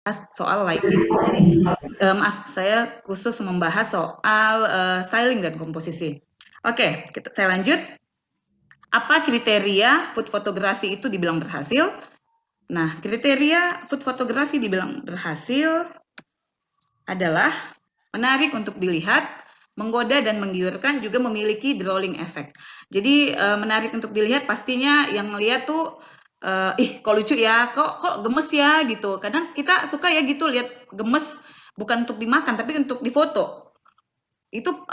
soal lighting. Maaf, saya khusus membahas soal styling dan komposisi. Oke, saya lanjut. Apa kriteria food photography itu dibilang berhasil? Nah, kriteria food photography dibilang berhasil adalah menarik untuk dilihat, menggoda dan menggiurkan, juga memiliki drawing effect. Jadi menarik untuk dilihat, pastinya yang ngeliat tuh ih kok lucu ya, kok gemes ya gitu. Kadang kita suka ya gitu lihat gemes, bukan untuk dimakan tapi untuk difoto. Itu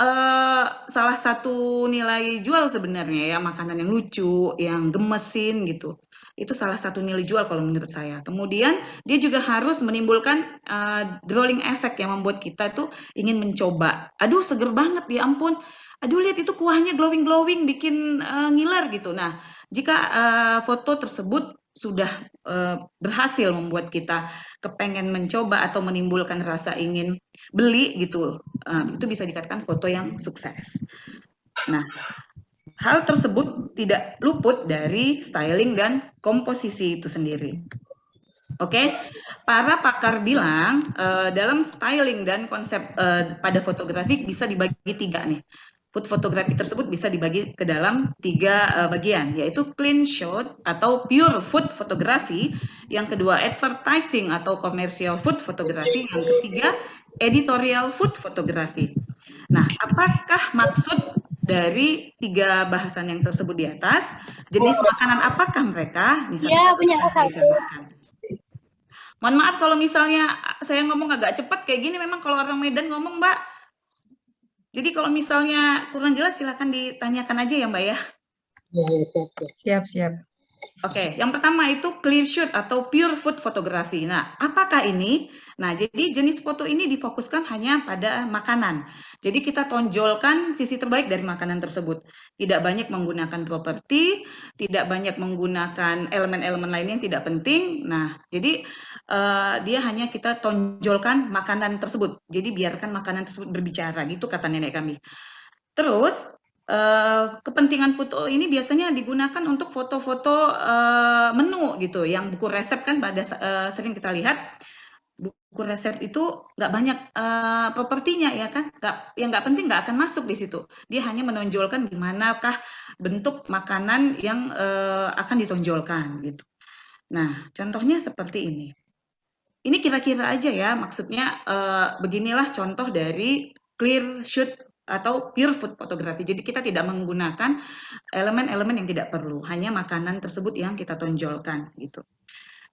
salah satu nilai jual sebenarnya ya, makanan yang lucu, yang gemesin gitu. Itu salah satu nilai jual kalau menurut saya. Kemudian dia juga harus menimbulkan drawing effect yang membuat kita tuh ingin mencoba. Aduh seger banget ya ampun. Aduh lihat itu kuahnya glowing-glowing bikin ngiler gitu. Nah, jika foto tersebut sudah berhasil membuat kita kepengen mencoba atau menimbulkan rasa ingin beli gitu, itu bisa dikatakan foto yang sukses. Nah, hal tersebut tidak luput dari styling dan komposisi itu sendiri. Oke, para pakar bilang dalam styling dan konsep pada fotografi bisa dibagi tiga nih. Food fotografi tersebut bisa dibagi ke dalam tiga bagian, yaitu clean shot atau pure food photography, yang kedua advertising atau commercial food photography, yang ketiga editorial food photography. Nah, apakah maksud dari tiga bahasan yang tersebut di atas? Jenis makanan apakah mereka? Di Ya, satu-satu punya akan saya satu. jelaskan. Mohon maaf kalau misalnya saya ngomong agak cepat kayak gini, memang kalau orang Medan ngomong, Mbak. Jadi kalau misalnya kurang jelas silahkan ditanyakan aja ya, Mbak ya. Siap, siap. Oke, yang pertama itu clear shoot atau pure food photography. Nah, apakah ini? Nah, jadi jenis foto ini difokuskan hanya pada makanan. Jadi kita tonjolkan sisi terbaik dari makanan tersebut. Tidak banyak menggunakan properti, tidak banyak menggunakan elemen-elemen lain yang tidak penting. Nah, jadi dia hanya kita tonjolkan makanan tersebut. Jadi biarkan makanan tersebut berbicara, gitu kata nenek kami. Terus kepentingan foto ini biasanya digunakan untuk foto-foto menu gitu, yang buku resep kan pada sering kita lihat buku resep itu nggak banyak propertinya ya kan, yang nggak penting nggak akan masuk di situ. Dia hanya menonjolkan dimanakah bentuk makanan yang akan ditonjolkan gitu. Nah, contohnya seperti ini. Ini kira-kira aja ya, maksudnya beginilah contoh dari clear shoot atau pure food photography. Jadi kita tidak menggunakan elemen-elemen yang tidak perlu, hanya makanan tersebut yang kita tonjolkan gitu.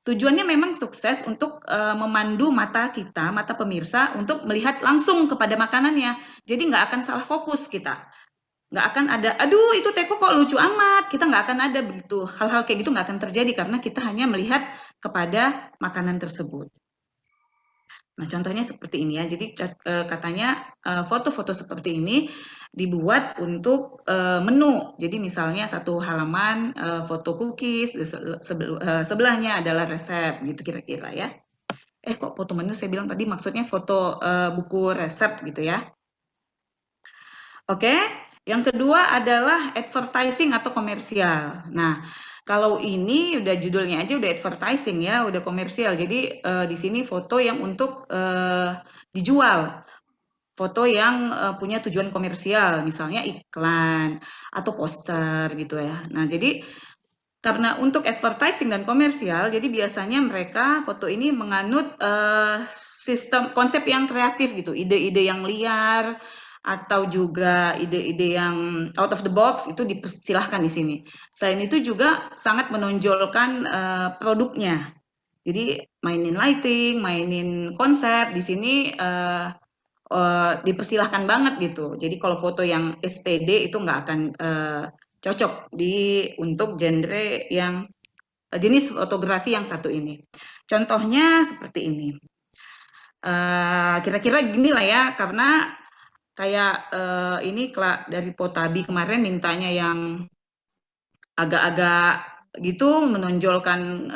Tujuannya memang sukses untuk memandu mata kita, mata pemirsa untuk melihat langsung kepada makanannya. Jadi nggak akan salah fokus kita. Nggak akan ada, aduh itu teko kok lucu amat. Kita nggak akan ada begitu. Hal-hal kayak gitu nggak akan terjadi karena kita hanya melihat kepada makanan tersebut. Nah, contohnya seperti ini ya. Jadi katanya foto-foto seperti ini dibuat untuk menu. Jadi misalnya satu halaman foto cookies, sebelahnya adalah resep gitu kira-kira ya. Kok foto menu saya bilang tadi maksudnya foto buku resep gitu ya. Oke, yang kedua adalah advertising atau komersial. Nah, kalau ini udah judulnya aja udah advertising ya, udah komersial. Jadi di sini foto yang untuk dijual, foto yang punya tujuan komersial, misalnya iklan atau poster gitu ya. Nah, jadi karena untuk advertising dan komersial, jadi biasanya mereka foto ini menganut sistem konsep yang kreatif gitu, ide-ide yang liar atau juga ide-ide yang out of the box itu dipersilahkan di sini. Selain itu juga sangat menonjolkan produknya. Jadi mainin lighting, mainin konsep di sini dipersilahkan banget gitu. Jadi kalau foto yang STD itu nggak akan cocok untuk genre yang jenis fotografi yang satu ini. Contohnya seperti ini. Kira-kira gini lah ya, karena kayak ini dari Potabi kemarin mintanya yang agak-agak gitu, menonjolkan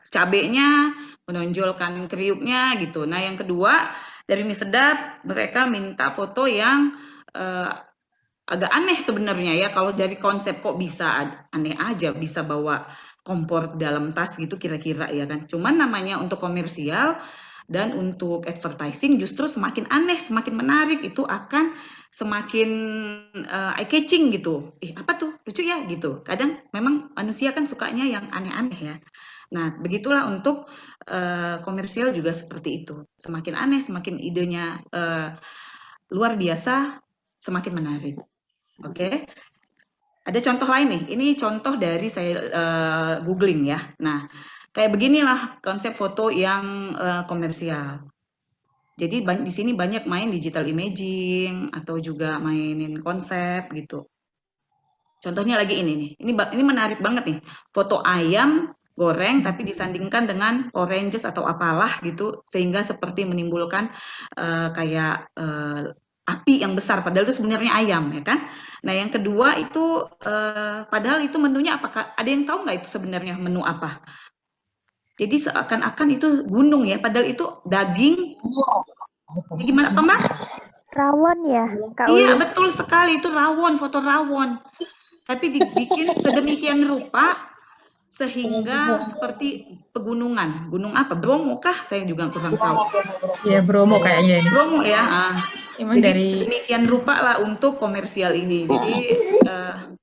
cabenya, menonjolkan kriuknya gitu. Nah yang kedua dari Mie Sedap mereka minta foto yang agak aneh sebenarnya ya. Kalau dari konsep kok bisa aneh aja, bisa bawa kompor dalam tas gitu kira-kira ya kan. Cuman namanya untuk komersial dan untuk advertising justru semakin aneh, semakin menarik, itu akan semakin eye catching gitu. Apa tuh? Lucu ya gitu. Kadang memang manusia kan sukanya yang aneh-aneh ya. Nah, begitulah untuk komersial juga seperti itu. Semakin aneh, semakin idenya luar biasa, semakin menarik. Oke. Ada contoh lain nih, ini contoh dari saya googling ya. Nah, kayak beginilah konsep foto yang komersial. Jadi di sini banyak main digital imaging atau juga mainin konsep gitu. Contohnya lagi ini nih, ini menarik banget nih, foto ayam goreng tapi disandingkan dengan oranges atau apalah gitu, sehingga seperti menimbulkan kayak api yang besar, padahal itu sebenarnya ayam ya kan. Nah yang kedua itu padahal itu menunya apakah ada yang tahu nggak itu sebenarnya menu apa? Jadi seakan-akan itu gunung ya, padahal itu daging. Gimana apa Mbak? Rawon ya, Kak Iya Uli? betul sekali, itu rawon, foto rawon. Tapi dibikin sedemikian rupa sehingga seperti pegunungan. Gunung apa? Bromo kah? Saya juga kurang tahu. Ya, Bromo kayaknya ini. Bromo ya. Emang Jadi dari sedemikian rupa lah untuk komersial ini. Jadi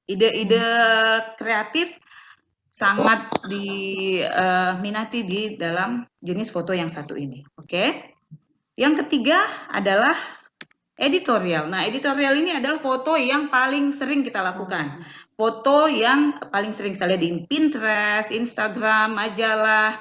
ide-ide kreatif sangat diminati di dalam jenis foto yang satu ini. Oke. Yang ketiga adalah editorial. Nah, editorial ini adalah foto yang paling sering kita lakukan. Foto yang paling sering kita lihat di Pinterest, Instagram, majalah,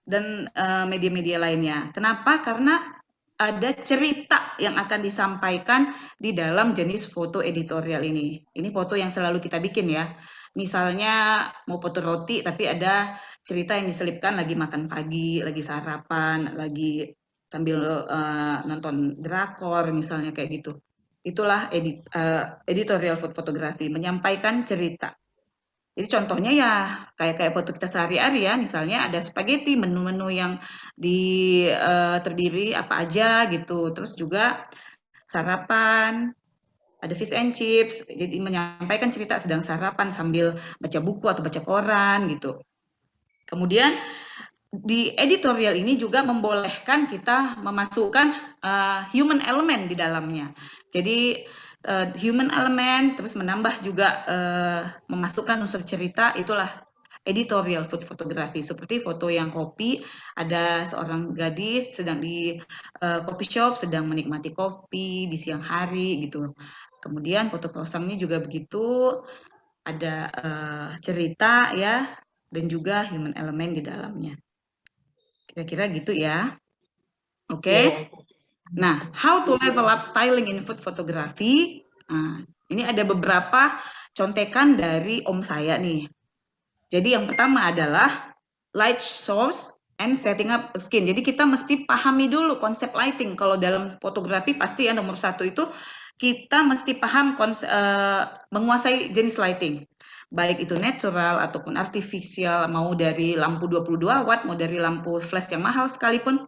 dan media-media lainnya. Kenapa? Karena ada cerita yang akan disampaikan di dalam jenis foto editorial ini. Ini foto yang selalu kita bikin ya. Misalnya mau foto roti tapi ada cerita yang diselipkan lagi makan pagi, lagi sarapan, lagi sambil nonton drakor misalnya kayak gitu. Itulah editorial fotografi, menyampaikan cerita. Jadi contohnya ya kayak foto kita sehari-hari ya, misalnya ada spaghetti, menu-menu yang terdiri apa aja gitu. Terus juga sarapan, ada fish and chips, jadi menyampaikan cerita sedang sarapan sambil baca buku atau baca koran gitu. Kemudian di editorial ini juga membolehkan kita memasukkan human element di dalamnya. Jadi human element terus menambah juga memasukkan unsur cerita, itulah editorial food photography. Seperti foto yang kopi, ada seorang gadis sedang di coffee shop sedang menikmati kopi di siang hari gitu. Kemudian foto kosong ini juga begitu, ada cerita ya dan juga human element di dalamnya. Kira-kira gitu ya. Oke. Nah, how to level up styling in food photography. Nah, ini ada beberapa contekan dari om saya nih. Jadi yang pertama adalah light source and setting up skin. Jadi kita mesti pahami dulu konsep lighting. Kalau dalam fotografi pasti yang nomor satu itu kita mesti paham menguasai jenis lighting. Baik itu natural ataupun artificial, mau dari lampu 22 watt, mau dari lampu flash yang mahal sekalipun,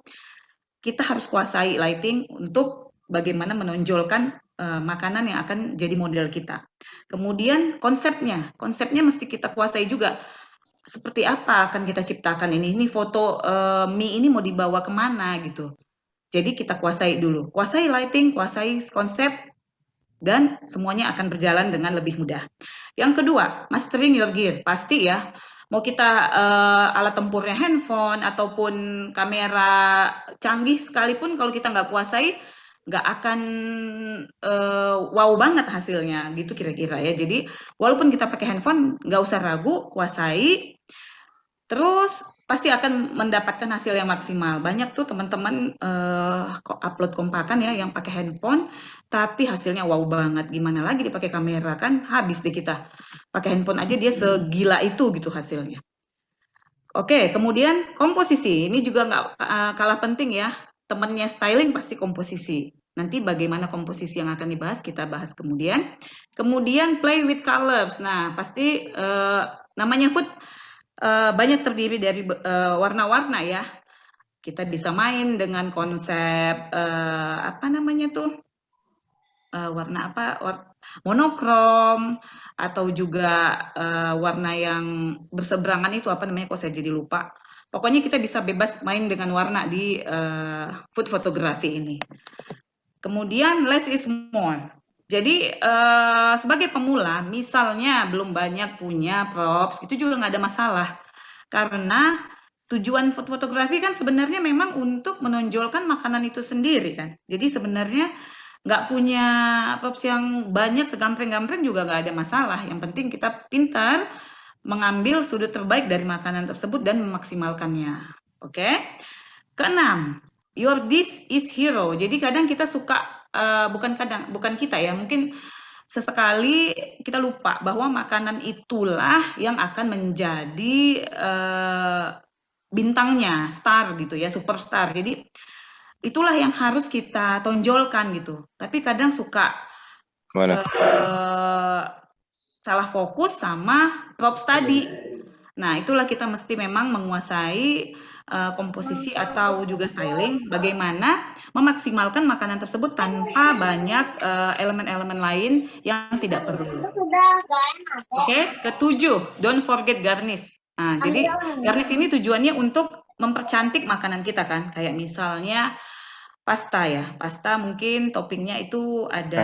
kita harus kuasai lighting untuk bagaimana menonjolkan makanan yang akan jadi model kita. Kemudian konsepnya mesti kita kuasai juga. Seperti apa akan kita ciptakan ini? Ini foto mie ini mau dibawa kemana gitu. Jadi kita kuasai dulu. Kuasai lighting, kuasai konsep, dan semuanya akan berjalan dengan lebih mudah. Yang kedua, mastering your gear. Pasti ya, mau kita alat tempurnya handphone ataupun kamera canggih sekalipun, kalau kita nggak kuasai, nggak akan wow banget hasilnya gitu kira-kira ya. Jadi walaupun kita pakai handphone, nggak usah ragu, kuasai, terus pasti akan mendapatkan hasil yang maksimal. Banyak tuh teman-teman upload kompakan ya yang pakai handphone, tapi hasilnya wow banget. Gimana lagi dipakai kamera, kan habis deh kita. Pakai handphone aja dia segila itu gitu hasilnya. Oke, kemudian komposisi. Ini juga nggak kalah penting ya. Temennya styling pasti komposisi. Nanti bagaimana komposisi yang akan dibahas, kita bahas kemudian. Kemudian play with colors. Nah, pasti namanya food banyak terdiri dari warna-warna ya. Kita bisa main dengan konsep apa namanya tuh warna apa monokrom atau juga warna yang berseberangan itu apa namanya, kok saya jadi lupa. Pokoknya kita bisa bebas main dengan warna di food photography ini. Kemudian less is more. Jadi sebagai pemula, misalnya belum banyak punya props, itu juga nggak ada masalah. Karena tujuan food photography kan sebenarnya memang untuk menonjolkan makanan itu sendiri kan. Jadi sebenarnya nggak punya props yang banyak, segampreng-gampreng juga nggak ada masalah. Yang penting kita pintar mengambil sudut terbaik dari makanan tersebut dan memaksimalkannya. Oke? Keenam, your dish is hero. Jadi kadang kita suka, bukan kita ya, mungkin sesekali kita lupa bahwa makanan itulah yang akan menjadi bintangnya, star gitu ya, superstar. Jadi itulah yang harus kita tonjolkan gitu. Tapi kadang suka Mana? salah fokus sama props tadi. Nah, itulah kita mesti memang menguasai komposisi atau juga styling, bagaimana memaksimalkan makanan tersebut tanpa banyak elemen-elemen lain yang tidak perlu. Oke, ketujuh, don't forget garnish. Nah, jadi garnish ini tujuannya untuk mempercantik makanan kita kan, kayak misalnya pasta ya, pasta mungkin toppingnya itu ada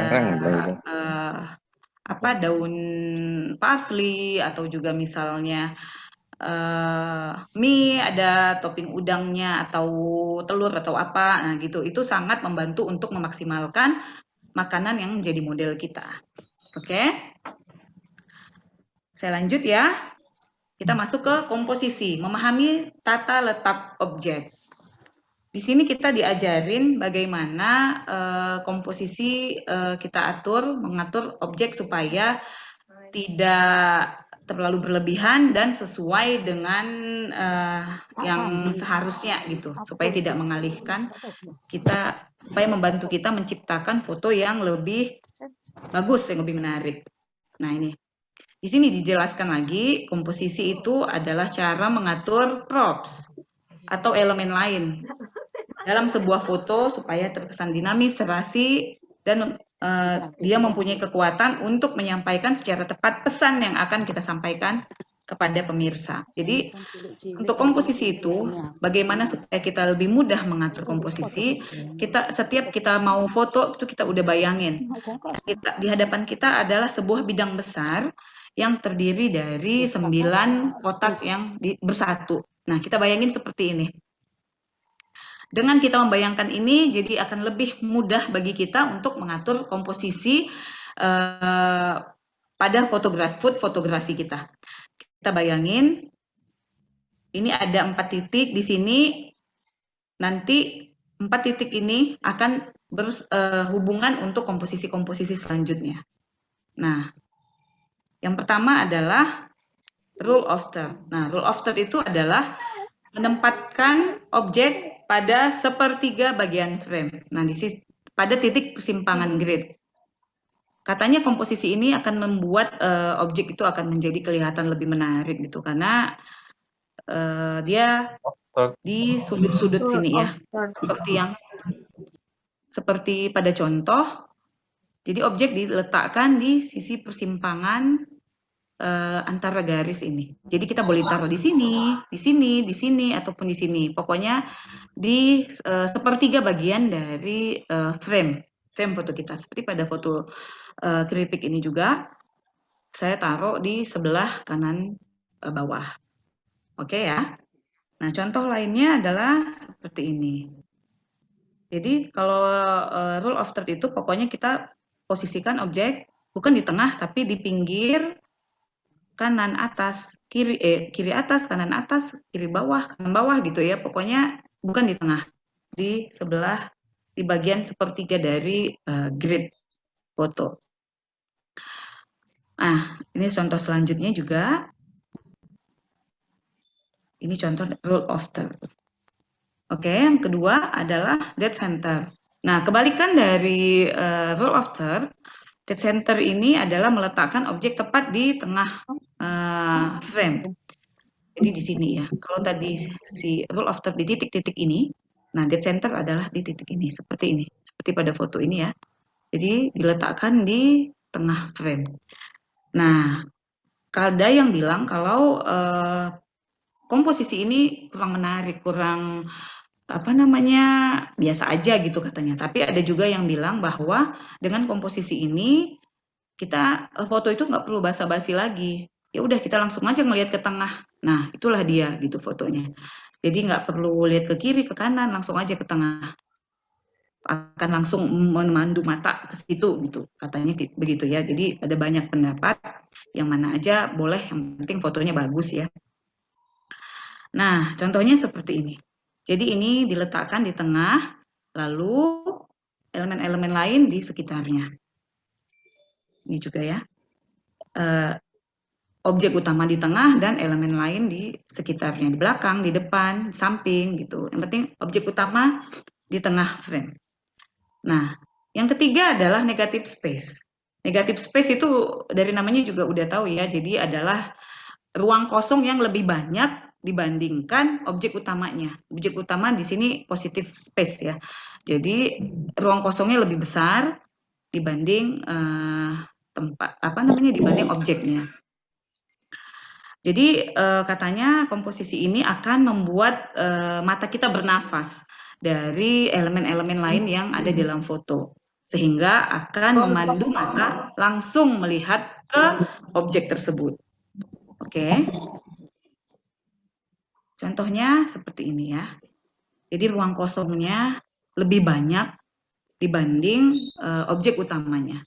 daun parsley atau juga misalnya mie ada topping udangnya atau telur atau apa, nah gitu. Itu sangat membantu untuk memaksimalkan makanan yang menjadi model kita. Oke? Saya lanjut ya. Kita masuk ke komposisi, memahami tata letak objek. Di sini kita diajarin bagaimana komposisi kita mengatur objek supaya tidak terlalu berlebihan dan sesuai dengan yang seharusnya gitu, supaya tidak mengalihkan kita, supaya membantu kita menciptakan foto yang lebih bagus, yang lebih menarik. Nah ini, di sini dijelaskan lagi, komposisi itu adalah cara mengatur props atau elemen lain dalam sebuah foto supaya terkesan dinamis, serasi, dan dia mempunyai kekuatan untuk menyampaikan secara tepat pesan yang akan kita sampaikan kepada pemirsa. Jadi untuk komposisi itu, bagaimana supaya kita lebih mudah mengatur komposisi, setiap kita mau foto itu kita udah bayangin. Di hadapan kita adalah sebuah bidang besar yang terdiri dari 9 kotak yang bersatu. Nah, kita bayangin seperti ini. Dengan kita membayangkan ini, jadi akan lebih mudah bagi kita untuk mengatur komposisi pada food fotografi kita. Kita bayangin, ini ada 4 titik di sini, nanti 4 titik ini akan berhubungan untuk komposisi-komposisi selanjutnya. Nah, yang pertama adalah rule of third. Nah, rule of third itu adalah menempatkan objek pada sepertiga bagian frame. Nah, pada titik persimpangan grid. Katanya komposisi ini akan membuat objek itu akan menjadi kelihatan lebih menarik gitu, karena dia di sudut-sudut sini ya, seperti pada contoh. Jadi objek diletakkan di sisi persimpangan antara garis ini. Jadi kita boleh taruh di sini, di sini, di sini, ataupun di sini. Pokoknya di sepertiga bagian dari frame foto kita. Seperti pada foto keripik ini juga, saya taruh di sebelah kanan bawah. Oke ya. Nah, contoh lainnya adalah seperti ini. Jadi kalau rule of third itu pokoknya kita posisikan objek bukan di tengah tapi di pinggir, kanan atas, kiri atas, kanan atas, kiri bawah, kanan bawah gitu ya. Pokoknya bukan di tengah, di sebelah, di bagian sepertiga dari grid foto. Nah, ini contoh selanjutnya juga. Ini contoh rule of third. Oke, yang kedua adalah dead center. Nah, kebalikan dari rule of third, dead center ini adalah meletakkan objek tepat di tengah frame. Jadi di sini ya. Kalau tadi si rule of third di titik-titik ini, nah dead center adalah di titik ini, seperti ini. Seperti pada foto ini ya. Jadi diletakkan di tengah frame. Nah, ada yang bilang kalau komposisi ini kurang menarik, kurang biasa aja gitu katanya. Tapi ada juga yang bilang bahwa dengan komposisi ini kita foto itu nggak perlu basa-basi lagi. Ya udah kita langsung aja ngelihat ke tengah. Nah, itulah dia gitu fotonya. Jadi nggak perlu lihat ke kiri, ke kanan, langsung aja ke tengah. Akan langsung memandu mata ke situ gitu. Katanya begitu ya. Jadi ada banyak pendapat, yang mana aja boleh, yang penting fotonya bagus ya. Nah, contohnya seperti ini. Jadi ini diletakkan di tengah, lalu elemen-elemen lain di sekitarnya. Ini juga ya. Objek utama di tengah dan elemen lain di sekitarnya, di belakang, di depan, di samping gitu. Yang penting objek utama di tengah frame. Nah, yang ketiga adalah negative space. Negative space itu dari namanya juga udah tahu ya, jadi adalah ruang kosong yang lebih banyak dibandingkan objek utamanya. Objek utama di sini positive space ya. Jadi ruang kosongnya lebih besar dibanding dibanding objeknya. Jadi katanya komposisi ini akan membuat mata kita bernafas dari elemen-elemen lain yang ada di dalam foto, sehingga akan memandu mata langsung melihat ke objek tersebut. Oke. Contohnya seperti ini ya. Jadi ruang kosongnya lebih banyak dibanding objek utamanya.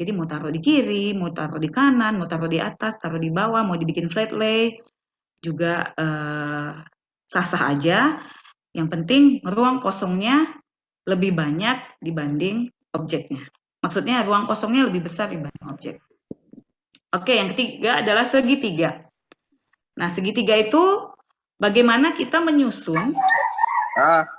Jadi mau taruh di kiri, mau taruh di kanan, mau taruh di atas, taruh di bawah, mau dibikin flat lay, juga sah-sah aja. Yang penting ruang kosongnya lebih banyak dibanding objeknya. Maksudnya ruang kosongnya lebih besar dibanding objek. Oke, yang ketiga adalah segitiga. Nah, segitiga itu bagaimana kita menyusun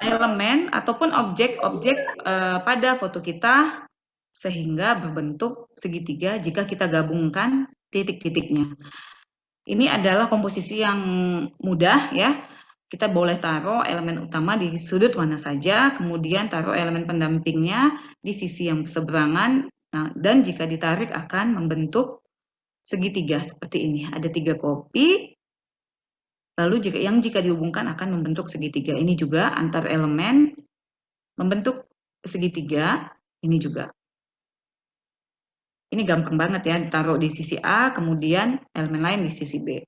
elemen ataupun objek-objek pada foto kita sehingga berbentuk segitiga jika kita gabungkan titik-titiknya. Ini adalah komposisi yang mudah ya. Kita boleh taruh elemen utama di sudut mana saja, kemudian taruh elemen pendampingnya di sisi yang berseberangan. Nah, dan jika ditarik akan membentuk segitiga seperti ini. Ada 3 kopi. Lalu jika dihubungkan akan membentuk segitiga. Ini juga antar elemen membentuk segitiga. Ini juga. Ini gampang banget ya, ditaruh di sisi A, kemudian elemen lain di sisi B.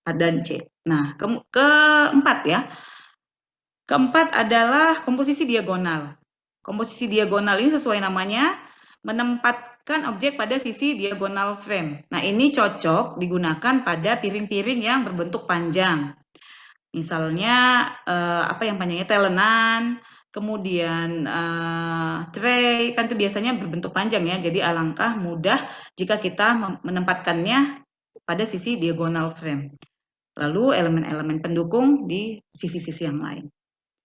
A dan C. Nah, keempat ya. Keempat adalah komposisi diagonal. Komposisi diagonal ini sesuai namanya, menempatkan objek pada sisi diagonal frame. Nah, ini cocok digunakan pada piring-piring yang berbentuk panjang. Misalnya, apa yang panjangnya telenan, kemudian tray, kan itu biasanya berbentuk panjang ya, jadi alangkah mudah jika kita menempatkannya pada sisi diagonal frame. Lalu elemen-elemen pendukung di sisi-sisi yang lain.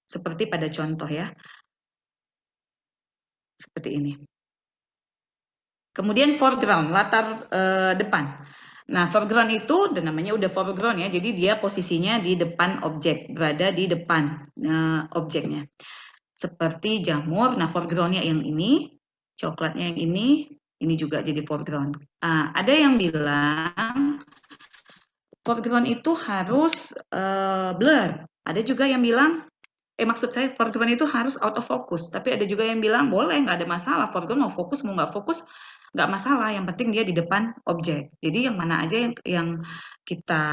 Seperti pada contoh ya. Seperti ini. Kemudian foreground, latar depan. Nah, foreground itu namanya udah foreground ya, jadi dia posisinya di depan objek, berada di depan objeknya. Seperti jamur, nah foregroundnya yang ini, coklatnya yang ini juga jadi foreground. Ada yang bilang foreground itu harus blur. Ada juga yang bilang, maksud saya foreground itu harus out of focus. Tapi ada juga yang bilang boleh, nggak ada masalah. Foreground mau fokus, mau nggak fokus, nggak masalah. Yang penting dia di depan objek. Jadi yang mana aja yang kita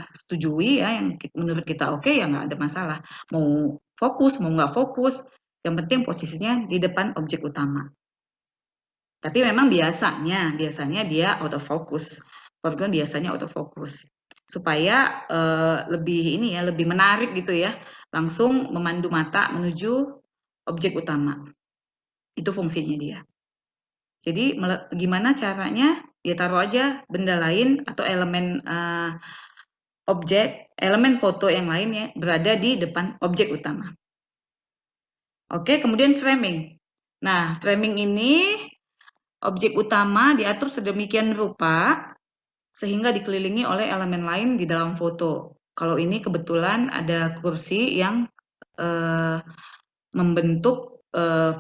setujui ya, yang menurut kita oke, ya nggak ada masalah. Mau fokus, mau nggak fokus, yang penting posisinya di depan objek utama. Tapi memang biasanya dia out of focus. Foreground biasanya out of focus. Supaya lebih menarik gitu ya. Langsung memandu mata menuju objek utama. Itu fungsinya dia. Jadi gimana caranya? Ya taruh aja benda lain atau elemen elemen foto yang lain ya berada di depan objek utama. Oke, kemudian framing. Nah, framing ini objek utama diatur sedemikian rupa sehingga dikelilingi oleh elemen lain di dalam foto. Kalau ini kebetulan ada kursi yang membentuk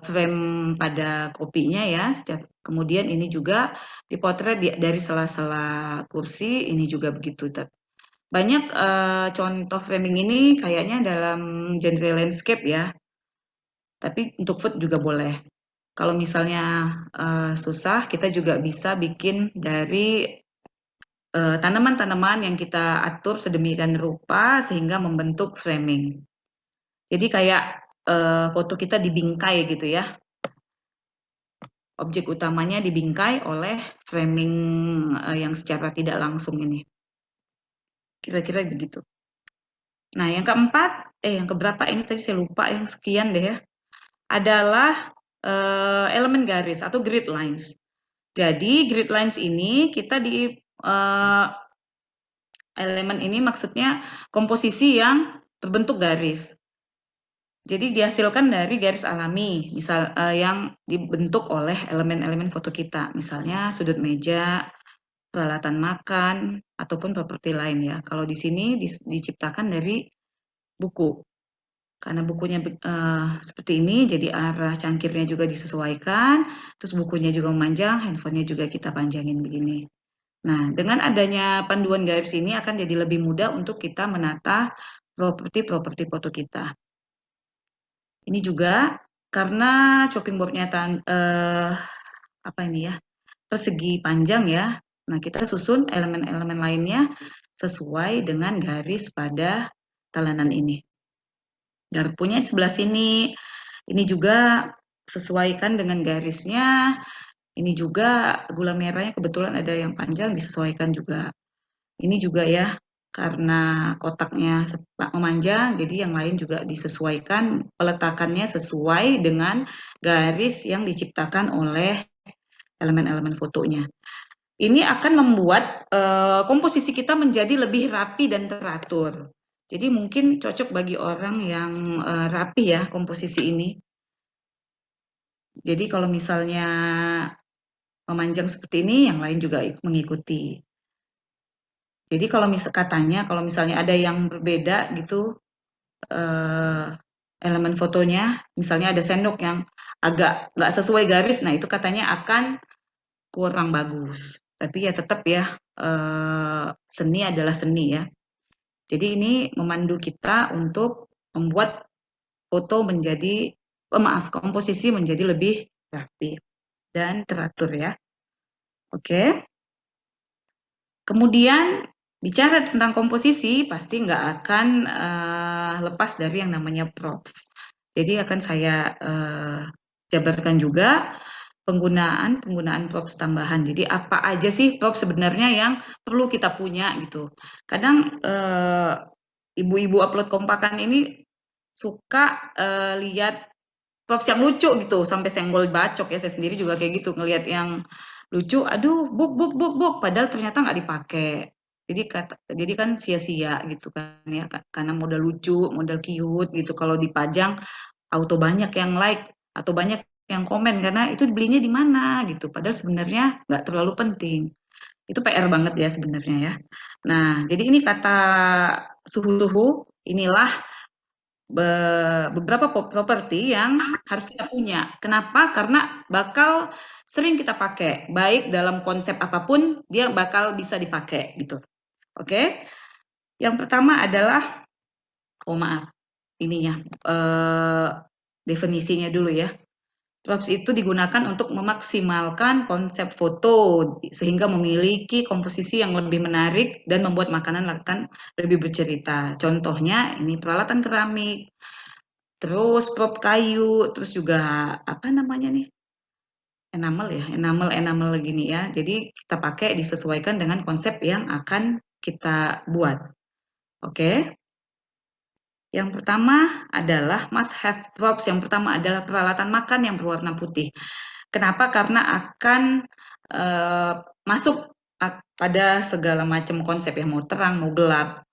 frame pada kopinya ya. Kemudian ini juga dipotret dari sela-sela kursi, ini juga begitu. Banyak contoh framing ini kayaknya dalam genre landscape ya, tapi untuk food juga boleh. Kalau misalnya susah, kita juga bisa bikin dari tanaman-tanaman yang kita atur sedemikian rupa sehingga membentuk framing. Jadi kayak foto kita dibingkai gitu ya. Objek utamanya dibingkai oleh framing yang secara tidak langsung ini. Kira-kira begitu. Nah, yang keempat, yang keberapa ini tadi saya lupa, yang sekian deh ya, adalah elemen garis atau grid lines. Jadi grid lines ini kita di elemen ini maksudnya komposisi yang berbentuk garis. Jadi dihasilkan dari garis alami, misal yang dibentuk oleh elemen-elemen foto kita, misalnya sudut meja, peralatan makan, ataupun properti lain ya. Kalau di sini diciptakan dari buku. Karena bukunya seperti ini, jadi arah cangkirnya juga disesuaikan, terus bukunya juga memanjang, handphonenya juga kita panjangin begini. Nah, dengan adanya panduan garis ini akan jadi lebih mudah untuk kita menata properti-properti foto kita. Ini juga karena chopping boardnya apa ini ya, persegi panjang ya. Nah, kita susun elemen-elemen lainnya sesuai dengan garis pada telanan ini. Garpunya di sebelah sini. Ini juga sesuaikan dengan garisnya. Ini juga gula merahnya kebetulan ada yang panjang disesuaikan juga. Ini juga ya, karena kotaknya memanjang, jadi yang lain juga disesuaikan, peletakannya sesuai dengan garis yang diciptakan oleh elemen-elemen fotonya. Ini akan membuat komposisi kita menjadi lebih rapi dan teratur. Jadi mungkin cocok bagi orang yang rapi ya komposisi ini. Jadi kalau misalnya memanjang seperti ini, yang lain juga mengikuti. Jadi kalau katanya kalau misalnya ada yang berbeda gitu elemen fotonya, misalnya ada sendok yang agak nggak sesuai garis, nah itu katanya akan kurang bagus. Tapi ya tetap ya seni adalah seni ya. Jadi ini memandu kita untuk membuat foto menjadi, komposisi menjadi lebih rapi dan teratur ya. Oke. Kemudian bicara tentang komposisi pasti nggak akan lepas dari yang namanya props. Jadi akan saya jabarkan juga penggunaan props tambahan. Jadi apa aja sih props sebenarnya yang perlu kita punya gitu. Kadang ibu-ibu upload kompakan ini suka lihat props yang lucu gitu sampai senggol bacok ya, saya sendiri juga kayak gitu ngelihat yang lucu, aduh buk, padahal ternyata nggak dipakai. Jadi kan sia-sia gitu kan ya, karena modal lucu, modal cute gitu. Kalau dipajang auto banyak yang like atau banyak yang komen karena itu belinya di mana gitu. Padahal sebenarnya nggak terlalu penting. Itu PR banget ya sebenarnya ya. Nah, jadi ini kata suhu inilah beberapa properti yang harus kita punya. Kenapa? Karena bakal sering kita pakai, baik dalam konsep apapun dia bakal bisa dipakai gitu. Oke? Yang pertama adalah, maaf, ininya definisinya dulu ya. Props itu digunakan untuk memaksimalkan konsep foto sehingga memiliki komposisi yang lebih menarik dan membuat makanan akan lebih bercerita. Contohnya ini peralatan keramik, terus prop kayu, terus juga apa namanya nih? Enamel ya, enamel gini ya. Jadi kita pakai disesuaikan dengan konsep yang akan kita buat. Oke. Yang pertama adalah must have props. Yang pertama adalah peralatan makan yang berwarna putih. Kenapa? Karena akan masuk pada segala macam konsep yang mau terang, mau gelap.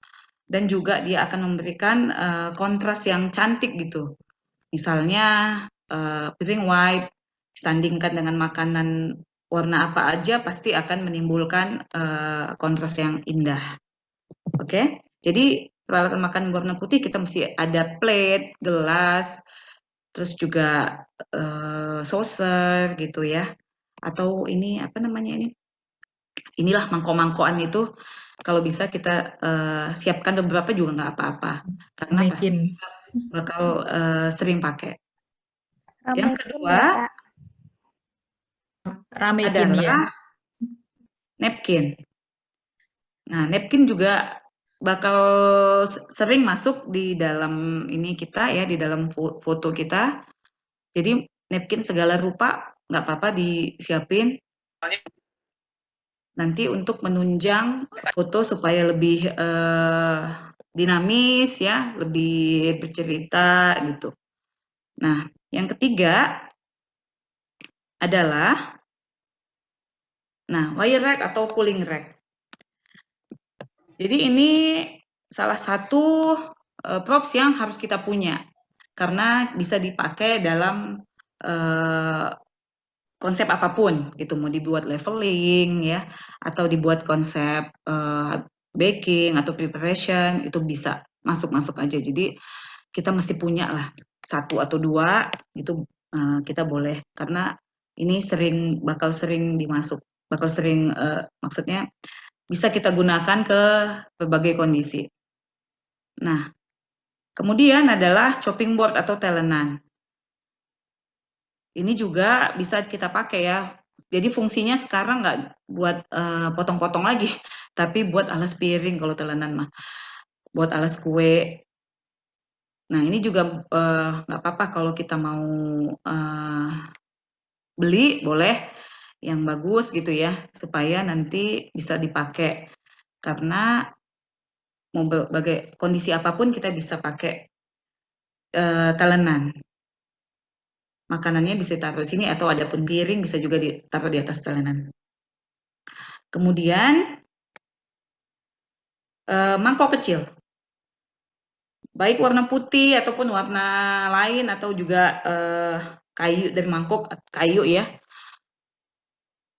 Dan juga dia akan memberikan kontras yang cantik gitu. Misalnya piring white disandingkan dengan makanan warna apa aja pasti akan menimbulkan kontras yang indah. Oke? Jadi peralatan makan warna putih kita mesti ada plate, gelas, terus juga saucer gitu ya, atau ini apa namanya ini? Inilah mangkok-mangkokan itu kalau bisa kita siapkan beberapa juga nggak apa-apa, karena pasti Ramekin. kita bakal sering pakai. Yang Ramekin kedua ya, Kak. Ramekin ya. adalah napkin. Nah, napkin juga bakal sering masuk di dalam ini kita ya, di dalam foto kita. Jadi napkin segala rupa nggak apa-apa disiapin. Nanti untuk menunjang foto supaya lebih dinamis ya, lebih bercerita gitu. Nah, yang ketiga adalah wire rack atau cooling rack. Jadi ini salah satu props yang harus kita punya karena bisa dipakai dalam konsep apapun gitu, mau dibuat leveling ya atau dibuat konsep baking atau preparation, itu bisa masuk aja. Jadi kita mesti punya lah satu atau dua gitu, kita boleh, karena ini bakal sering maksudnya bisa kita gunakan ke berbagai kondisi. Nah, kemudian adalah chopping board atau telenan. Ini juga bisa kita pakai ya. Jadi fungsinya sekarang nggak buat potong-potong lagi, tapi buat alas piring kalau telenan mah, buat alas kue. Nah, ini juga nggak apa-apa kalau kita mau beli, boleh yang bagus gitu ya, supaya nanti bisa dipakai. Karena mau bagai kondisi apapun kita bisa pakai telenan. Makanannya bisa ditaruh sini atau ada pun piring bisa juga ditaruh di atas telenan. Kemudian mangkok kecil, baik warna putih ataupun warna lain atau juga kayu dari mangkok kayu ya.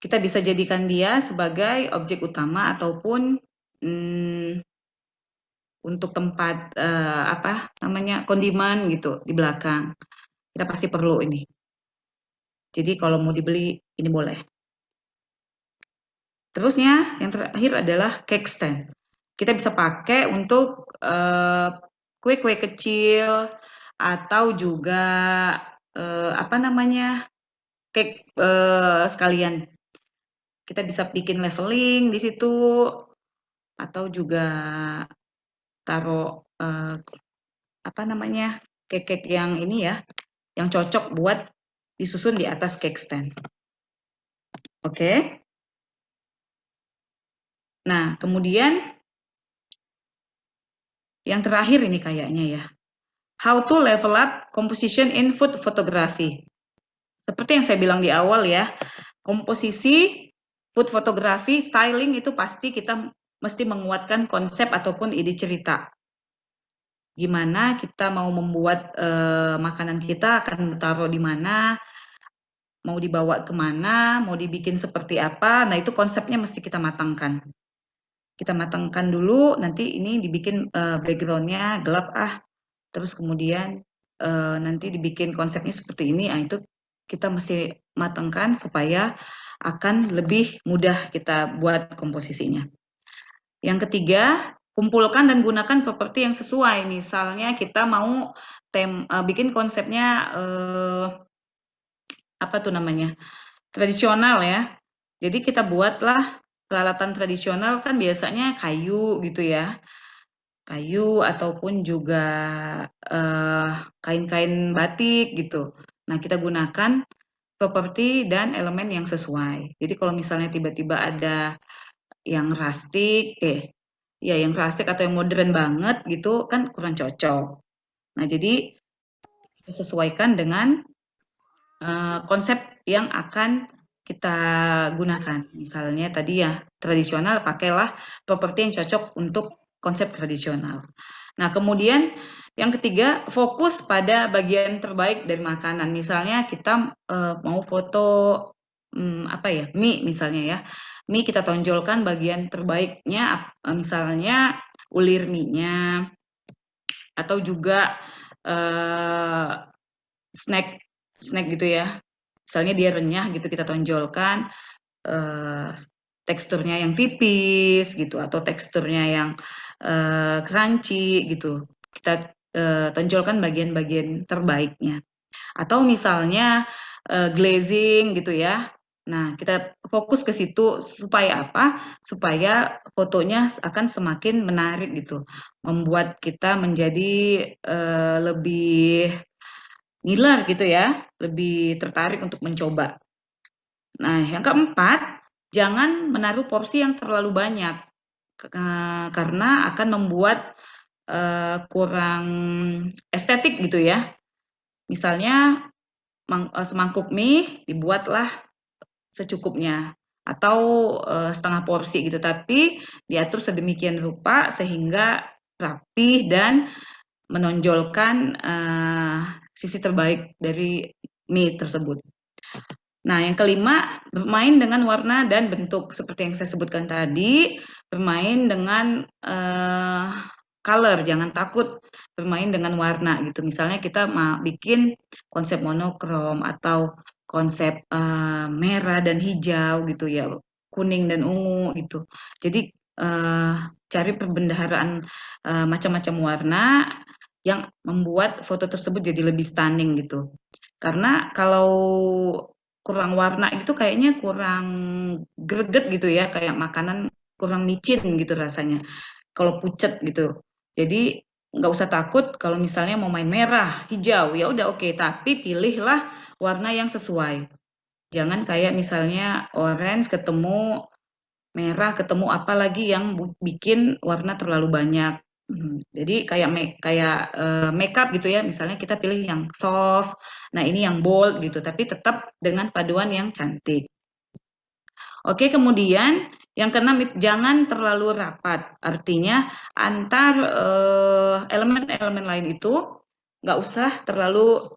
Kita bisa jadikan dia sebagai objek utama ataupun untuk tempat kondimen gitu di belakang. Kita pasti perlu ini. Jadi kalau mau dibeli ini boleh. Terusnya yang terakhir adalah cake stand. Kita bisa pakai untuk kue-kue kecil atau juga cake sekalian. Kita bisa bikin leveling di situ atau juga taruh cake-cake yang ini ya, yang cocok buat disusun di atas cake stand. Oke. Nah, kemudian yang terakhir ini kayaknya ya. How to level up composition in food photography. Seperti yang saya bilang di awal ya, komposisi food photography, styling itu pasti kita mesti menguatkan konsep ataupun ide cerita. Gimana kita mau membuat makanan kita akan taruh di mana, mau dibawa kemana, mau dibikin seperti apa, nah itu konsepnya mesti kita matangkan. Kita matangkan dulu, nanti ini dibikin background-nya gelap terus kemudian nanti dibikin konsepnya seperti ini, itu kita mesti matangkan supaya akan lebih mudah kita buat komposisinya. Yang ketiga, kumpulkan dan gunakan properti yang sesuai. Misalnya kita mau bikin konsepnya tradisional ya. Jadi kita buatlah peralatan tradisional, kan biasanya kayu gitu ya. Kayu ataupun juga kain-kain batik gitu. Nah, kita gunakan properti dan elemen yang sesuai. Jadi kalau misalnya tiba-tiba ada yang rustic, yang rustic atau yang modern banget gitu kan kurang cocok. Nah, jadi sesuaikan dengan konsep yang akan kita gunakan. Misalnya tadi ya tradisional, pakailah properti yang cocok untuk konsep tradisional. Nah, kemudian yang ketiga, fokus pada bagian terbaik dari makanan. Misalnya kita mau foto mie misalnya ya. Mie kita tonjolkan bagian terbaiknya, misalnya ulir mie-nya, atau juga snack gitu ya. Misalnya dia renyah gitu kita tonjolkan teksturnya yang tipis gitu atau teksturnya yang crunchy gitu. Kita tonjolkan bagian-bagian terbaiknya. Atau misalnya glazing gitu ya. Nah, kita fokus ke situ supaya apa? Supaya fotonya akan semakin menarik gitu. Membuat kita menjadi lebih ngiler gitu ya, lebih tertarik untuk mencoba. Nah, yang keempat, jangan menaruh porsi yang terlalu banyak karena akan membuat kurang estetik gitu ya. Misalnya semangkuk mie dibuatlah secukupnya atau setengah porsi gitu, tapi diatur sedemikian rupa sehingga rapih dan menonjolkan sisi terbaik dari mie tersebut. Nah, yang kelima, bermain dengan warna dan bentuk seperti yang saya sebutkan tadi, bermain dengan color, jangan takut bermain dengan warna gitu. Misalnya kita mau bikin konsep monokrom atau konsep merah dan hijau gitu ya, kuning dan ungu gitu. Jadi cari perbendaharaan macam-macam warna yang membuat foto tersebut jadi lebih stunning gitu. Karena kalau kurang warna itu kayaknya kurang greget gitu ya, kayak makanan kurang micin gitu rasanya. Kalau pucet gitu. Jadi nggak usah takut kalau misalnya mau main merah, hijau, ya udah oke, tapi pilihlah warna yang sesuai. Jangan kayak misalnya orange ketemu merah ketemu apa lagi yang bikin warna terlalu banyak. Jadi kayak makeup gitu ya, misalnya kita pilih yang soft, nah ini yang bold gitu, tapi tetap dengan paduan yang cantik. Oke, kemudian yang keenam, jangan terlalu rapat. Artinya antar elemen-elemen lain itu nggak usah terlalu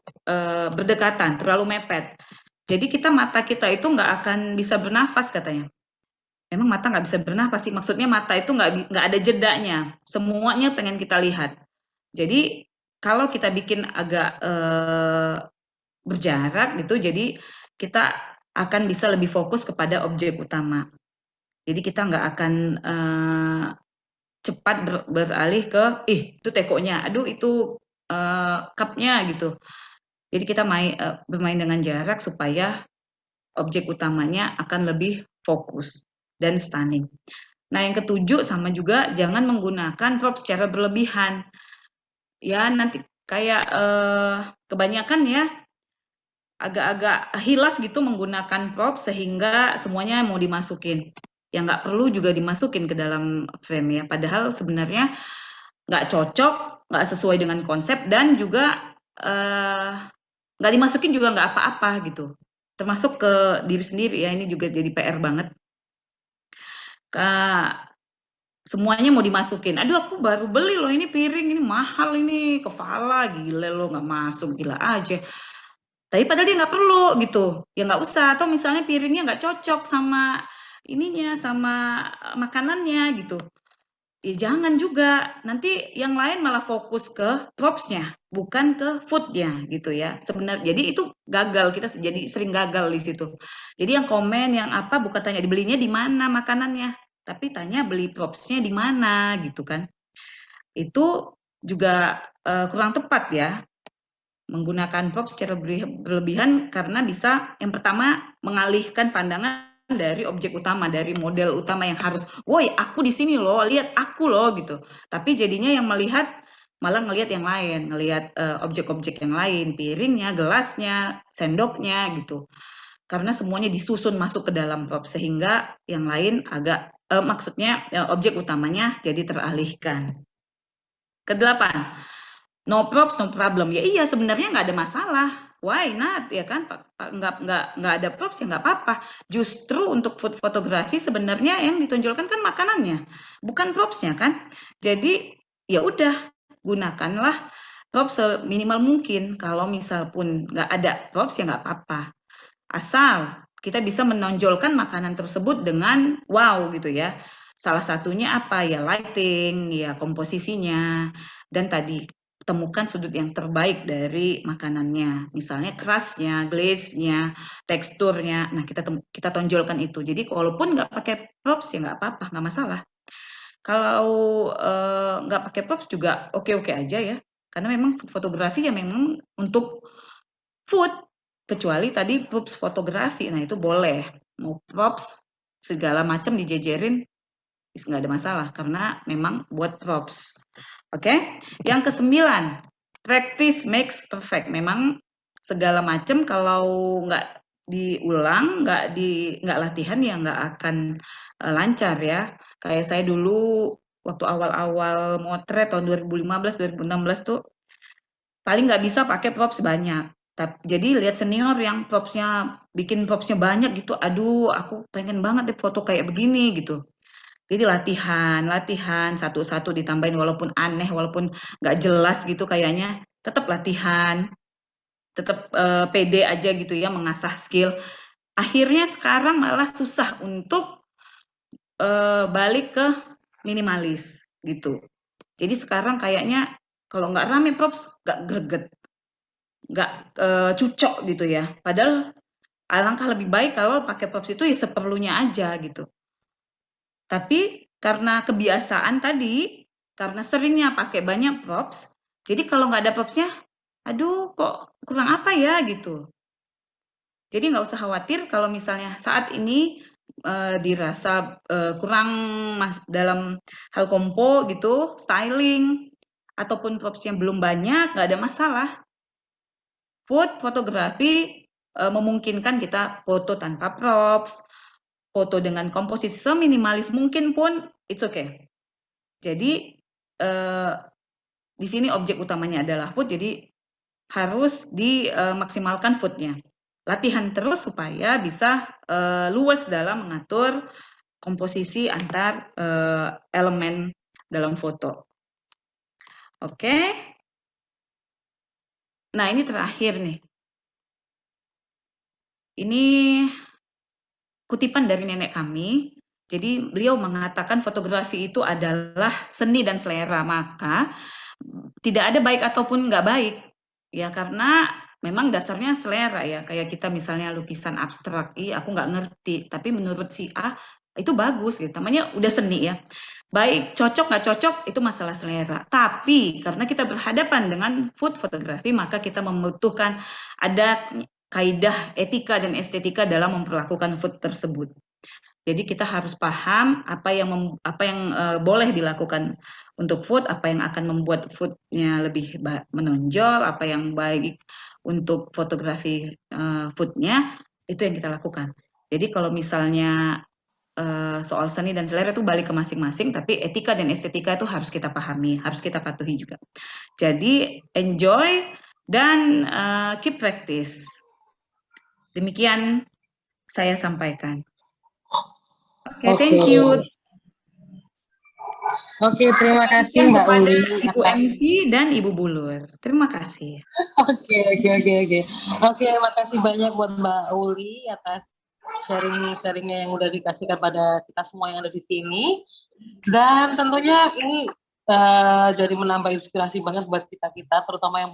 berdekatan, terlalu mepet. Jadi mata kita itu nggak akan bisa bernafas katanya. Emang mata nggak bisa bernafas sih? Maksudnya mata itu nggak ada jedanya. Semuanya pengen kita lihat. Jadi kalau kita bikin agak berjarak gitu, jadi kita akan bisa lebih fokus kepada objek utama. Jadi kita nggak akan cepat beralih ke, itu tekonya, aduh itu cupnya gitu. Jadi kita bermain dengan jarak supaya objek utamanya akan lebih fokus dan stunning. Nah, yang ketujuh sama juga jangan menggunakan prop secara berlebihan. Ya, nanti kayak kebanyakan ya agak-agak hilaf gitu menggunakan prop sehingga semuanya mau dimasukin. Yang nggak perlu juga dimasukin ke dalam frame ya. Padahal sebenarnya nggak cocok, nggak sesuai dengan konsep dan juga nggak dimasukin juga nggak apa-apa gitu. Termasuk ke diri sendiri ya, ini juga jadi PR banget. Semuanya mau dimasukin. Aduh aku baru beli loh ini piring, ini mahal ini, kepala, gila lo nggak masuk, gila aja. Tapi padahal dia nggak perlu gitu, ya nggak usah. Atau misalnya piringnya nggak cocok sama ininya, sama makanannya gitu. Ya jangan juga, nanti yang lain malah fokus ke propsnya, bukan ke foodnya gitu ya. Sebenarnya, jadi itu gagal, kita jadi sering gagal di situ. Jadi yang komen, yang apa, bukan tanya dibelinya di mana makanannya, tapi tanya beli propsnya di mana gitu kan. Itu juga kurang tepat ya, menggunakan props secara berlebihan karena bisa yang pertama mengalihkan pandangan dari objek utama, dari model utama yang harus, woi aku di sini loh, lihat aku loh gitu. Tapi jadinya yang melihat malah ngelihat yang lain, ngelihat objek-objek yang lain, piringnya, gelasnya, sendoknya gitu. Karena semuanya disusun masuk ke dalam prop sehingga yang lain agak maksudnya objek utamanya jadi teralihkan. Kedelapan, no props, no problem. Ya iya sebenarnya nggak ada masalah. Why not ya kan? Nggak ada props ya nggak apa-apa. Justru untuk food fotografi sebenarnya yang ditonjolkan kan makanannya, bukan propsnya kan. Jadi ya udah gunakanlah props seminimal mungkin. Kalau misal pun nggak ada props ya nggak apa-apa. Asal kita bisa menonjolkan makanan tersebut dengan wow gitu ya. Salah satunya apa ya lighting, ya komposisinya, dan tadi temukan sudut yang terbaik dari makanannya. Misalnya crust-nya, glaze-nya, teksturnya. Nah, kita tonjolkan itu. Jadi walaupun nggak pakai props ya nggak apa-apa, nggak masalah. Kalau nggak pakai props juga oke-oke aja ya. Karena memang fotografi ya memang untuk food. Kecuali tadi props fotografi. Nah, itu boleh. Mau props segala macam dijejerin nggak ada masalah karena memang buat props. Oke, yang ke-9, practice makes perfect. Memang segala macam kalau nggak diulang, nggak latihan ya nggak akan lancar ya. Kayak saya dulu waktu awal-awal motret tahun 2015, 2016 tuh paling nggak bisa pakai props banyak. Jadi lihat senior yang bikin propsnya banyak gitu, aduh aku pengen banget deh foto kayak begini gitu. Jadi latihan satu-satu ditambahin walaupun aneh, walaupun nggak jelas gitu kayaknya, tetap latihan, tetap pede aja gitu ya mengasah skill. Akhirnya sekarang malah susah untuk balik ke minimalis gitu. Jadi sekarang kayaknya kalau nggak rame props nggak greget, nggak cucok gitu ya. Padahal alangkah lebih baik kalau pakai props itu ya seperlunya aja gitu. Tapi karena kebiasaan tadi, karena seringnya pakai banyak props, jadi kalau nggak ada propsnya, aduh kok kurang apa ya gitu. Jadi nggak usah khawatir kalau misalnya saat ini dirasa kurang dalam hal kompo gitu, styling, ataupun propsnya belum banyak, nggak ada masalah. Food fotografi memungkinkan kita foto tanpa props, foto dengan komposisi seminimalis mungkin pun it's okay. Jadi di sini objek utamanya adalah food, jadi harus dimaksimalkan foodnya. Latihan terus supaya bisa luas dalam mengatur komposisi antar elemen dalam foto. Oke. Nah, ini terakhir nih. Ini kutipan dari nenek kami. Jadi beliau mengatakan fotografi itu adalah seni dan selera, maka tidak ada baik ataupun nggak baik. Ya karena memang dasarnya selera ya. Kayak kita misalnya lukisan abstrak, aku nggak ngerti, tapi menurut si A itu bagus gitu. Namanya udah seni ya. Baik, cocok nggak cocok itu masalah selera. Tapi karena kita berhadapan dengan food fotografi, maka kita membutuhkan ada kaidah etika dan estetika dalam memperlakukan food tersebut. Jadi kita harus paham apa yang boleh dilakukan untuk food, apa yang akan membuat foodnya lebih menonjol, apa yang baik untuk fotografi foodnya, itu yang kita lakukan. Jadi kalau misalnya soal seni dan selera itu balik ke masing-masing, tapi etika dan estetika itu harus kita pahami, harus kita patuhi juga. Jadi enjoy dan keep practice. Demikian saya sampaikan. Oke, thank you. Oke, terima kasih Mbak Uli. Ibu MC dan Ibu Bulur. Terima kasih. Oke. Oke, makasih banyak buat Mbak Uli atas sharing-sharingnya yang udah dikasihkan pada kita semua yang ada di sini. Dan tentunya ini jadi menambah inspirasi banget buat kita-kita, terutama yang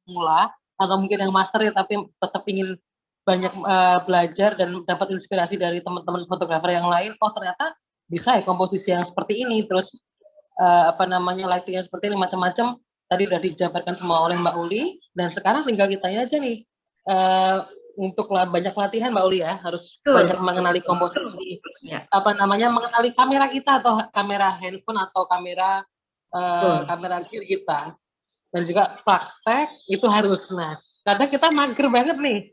pemula atau mungkin yang master ya, tapi tetap ingin banyak belajar dan dapat inspirasi dari teman-teman fotografer yang lain. Oh ternyata bisa ya komposisi yang seperti ini, terus lighting yang seperti ini, macam-macam tadi udah dijabarkan semua oleh Mbak Uli, dan sekarang tinggal kitanya aja nih untuk banyak latihan Mbak Uli ya, harus banyak mengenali komposisi, mengenali kamera kita atau kamera handphone atau kamera gear kita, dan juga praktek itu harus. Nah, kadang kita mager banget nih,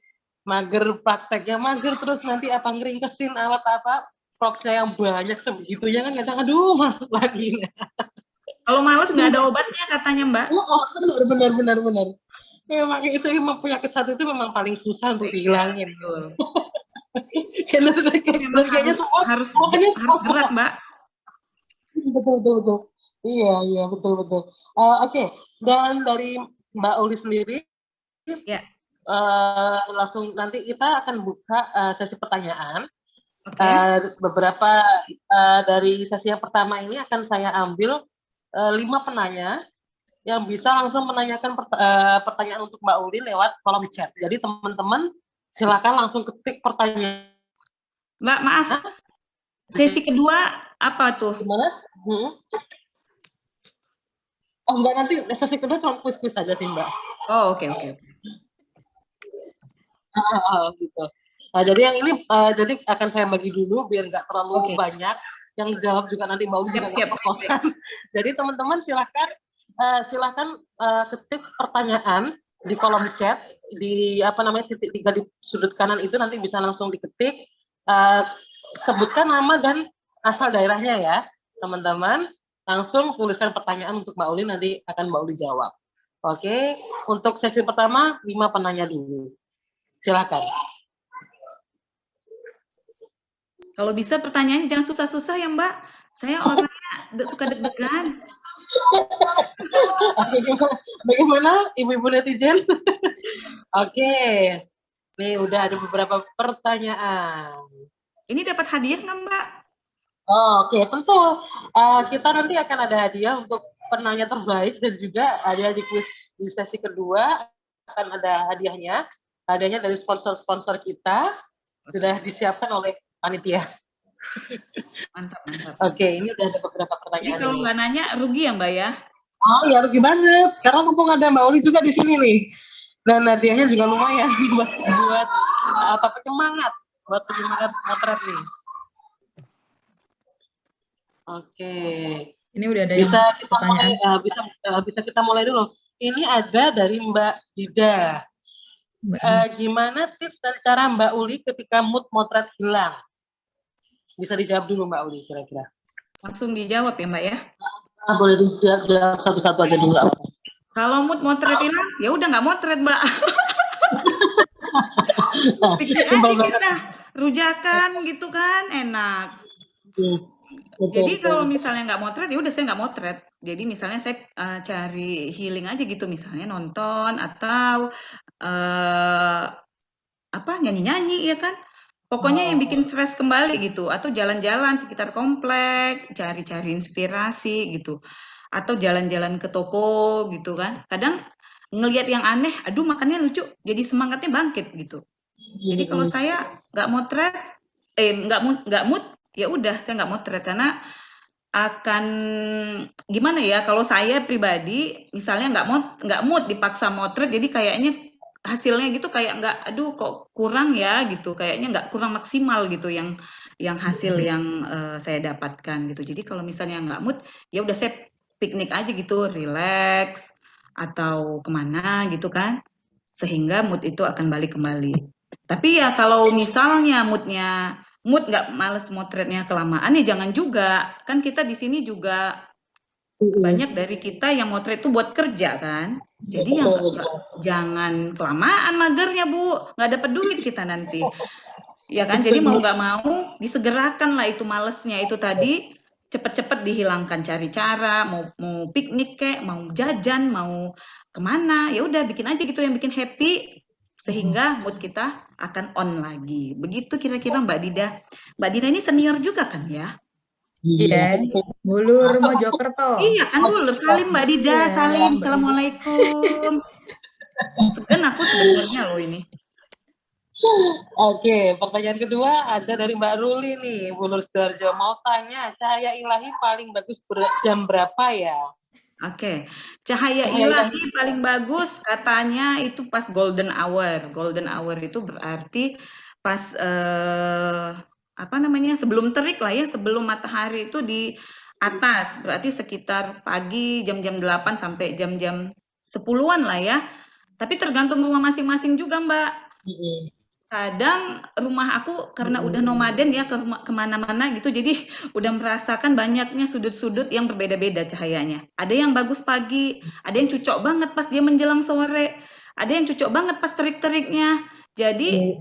prakteknya mager, terus nanti ngeringkesin alat props-nya yang banyak sebegitunya kan kadang aduh males lagi. Kalau males nggak ada obatnya katanya Mbak. Oh benar. Memang itu penyakit satu itu memang paling susah untuk dihilangin. Kayaknya harus gerak Mbak. Betul. Iya betul. Oke. Dan dari Mbak Uli sendiri, langsung nanti kita akan buka sesi pertanyaan. Beberapa dari sesi yang pertama ini akan saya ambil 5 penanya yang bisa langsung menanyakan pertanyaan untuk Mbak Uli lewat kolom chat. Jadi teman-teman silakan langsung ketik pertanyaan. Mbak, maaf. Sesi kedua apa tuh? Gimana? Oh enggak, nanti sesi kedua cuma kuis-kuis saja sih Mbak. Oh, oke. Gitu. Nah, jadi yang ini jadi akan saya bagi dulu biar nggak terlalu banyak. Yang jawab juga nanti Mbak Uli juga nggak kos-kosan. Jadi teman-teman silakan ketik pertanyaan di kolom chat di titik 3 di sudut kanan itu, nanti bisa langsung diketik. Sebutkan nama dan asal daerahnya ya, teman-teman. Langsung tuliskan pertanyaan untuk Mbak Uli, nanti akan Mbak Uli jawab. Oke, untuk sesi pertama 5 penanya dulu. Silakan. Kalau bisa pertanyaannya jangan susah-susah ya Mbak. Saya orangnya suka deg-degan. Bagaimana ibu-ibu netizen? Oke, nih udah ada beberapa pertanyaan. Ini dapat hadiah nggak Mbak? Oke, tentu kita nanti akan ada hadiah untuk penanya terbaik, dan juga ada di kuis di sesi kedua akan ada hadiahnya. Hadiahnya dari sponsor-sponsor kita sudah disiapkan oleh panitia. Mantap. Oke, ini udah ada beberapa pertanyaan. Jadi kalau nggak nanya rugi ya Mbak ya? Oh ya, rugi banget. Karena mumpung ada Mbak Uli juga di sini nih. Dan hadiahnya juga lumayan buat penyemangat, buat penyemangat motret nih. Oke. Ini udah ada Bisa yang kita pertanyaan. mulai, bisa kita mulai dulu. Ini ada dari Mbak Dida. Gimana tips dan cara Mbak Uli ketika mood motret hilang? Bisa dijawab dulu Mbak Uli kira-kira. Langsung dijawab ya Mbak ya? Boleh dijawab satu-satu aja dulu. Kalau mood motret hilang, ya udah nggak motret Mbak. Pikir aja kita rujakan gitu kan, enak. Jadi kalau misalnya nggak motret, ya udah saya nggak motret. Jadi misalnya saya cari healing aja gitu, misalnya nonton atau nyanyi-nyanyi ya kan. Pokoknya yang bikin fresh kembali gitu, atau jalan-jalan sekitar komplek, cari-cari inspirasi gitu, atau jalan-jalan ke toko gitu kan. Kadang ngelihat yang aneh, aduh makannya lucu, jadi semangatnya bangkit gitu. Jadi kalau saya nggak motret, nggak mood, ya udah saya nggak motret karena akan gimana ya, kalau saya pribadi misalnya nggak mood dipaksa motret, jadi kayaknya hasilnya gitu kayak nggak, aduh kok kurang ya gitu, kayaknya nggak, kurang maksimal gitu yang hasil yang saya dapatkan gitu. Jadi kalau misalnya nggak mood, ya udah saya piknik aja gitu, relax atau kemana gitu kan, sehingga mood itu akan balik kembali. Tapi ya kalau misalnya mood nggak, males motretnya kelamaan, ya jangan juga. Kan kita di sini juga banyak dari kita yang motret itu buat kerja kan. Jadi ya jangan kelamaan magernya Bu, nggak dapat duit kita nanti. Ya kan, jadi mau nggak mau disegerakan lah itu malesnya itu tadi, cepet-cepet dihilangkan, cari cara, mau piknik kek, mau jajan, mau kemana, ya udah bikin aja gitu yang bikin happy, sehingga mood kita akan on lagi. Begitu kira-kira Mbak Dida. Mbak Dida ini senior juga kan ya? Iya, Bulur Mojokerto. Iya kan Bulur. Salim Mbak Dida, salim. Assalamualaikum. Segan aku sebenarnya loh ini. Oke, pertanyaan kedua ada dari Mbak Ruli nih, Bulur Sidoarjo. Mau tanya, cahaya ilahi paling bagus jam berapa ya? Oke, cahaya ilahi paling bagus katanya itu pas golden hour. Golden hour itu berarti pas sebelum terik lah ya, sebelum matahari itu di atas. Berarti sekitar pagi jam-jam 8 sampai jam-jam 10-an lah ya. Tapi tergantung rumah masing-masing juga, Mbak. Kadang rumah aku karena udah nomaden ya, kemana-mana gitu, jadi udah merasakan banyaknya sudut-sudut yang berbeda-beda cahayanya. Ada yang bagus pagi, ada yang cocok banget pas dia menjelang sore, ada yang cocok banget pas terik-teriknya. Jadi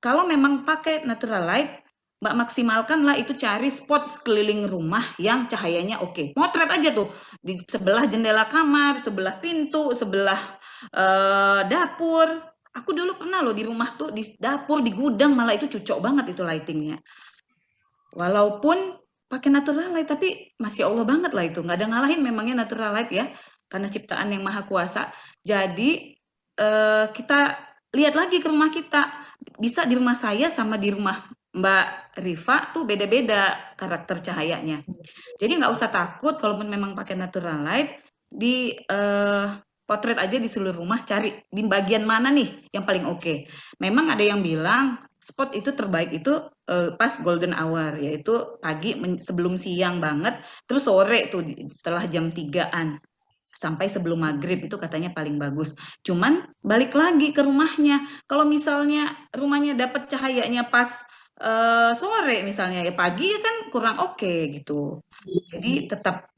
kalau memang pakai natural light, Mbak maksimalkanlah itu, cari spot sekeliling rumah yang cahayanya oke. Motret aja tuh di sebelah jendela kamar, sebelah pintu, sebelah dapur. Aku dulu pernah loh di rumah tuh, di dapur, di gudang, malah itu cocok banget itu lightingnya. Walaupun pakai natural light, tapi Masya Allah banget lah itu. Nggak ada ngalahin memangnya natural light ya, karena ciptaan yang maha kuasa. Jadi kita lihat lagi ke rumah kita. Bisa di rumah saya sama di rumah Mbak Rifa tuh beda-beda karakter cahayanya. Jadi nggak usah takut kalaupun memang pakai natural light, di potret aja di seluruh rumah, cari di bagian mana nih yang paling oke. Memang ada yang bilang spot itu terbaik itu pas golden hour, yaitu pagi sebelum siang banget, terus sore tuh setelah jam 3-an sampai sebelum maghrib itu katanya paling bagus. Cuman balik lagi ke rumahnya. Kalau misalnya rumahnya dapat cahayanya pas sore misalnya ya pagi kan kurang oke gitu. Jadi tetap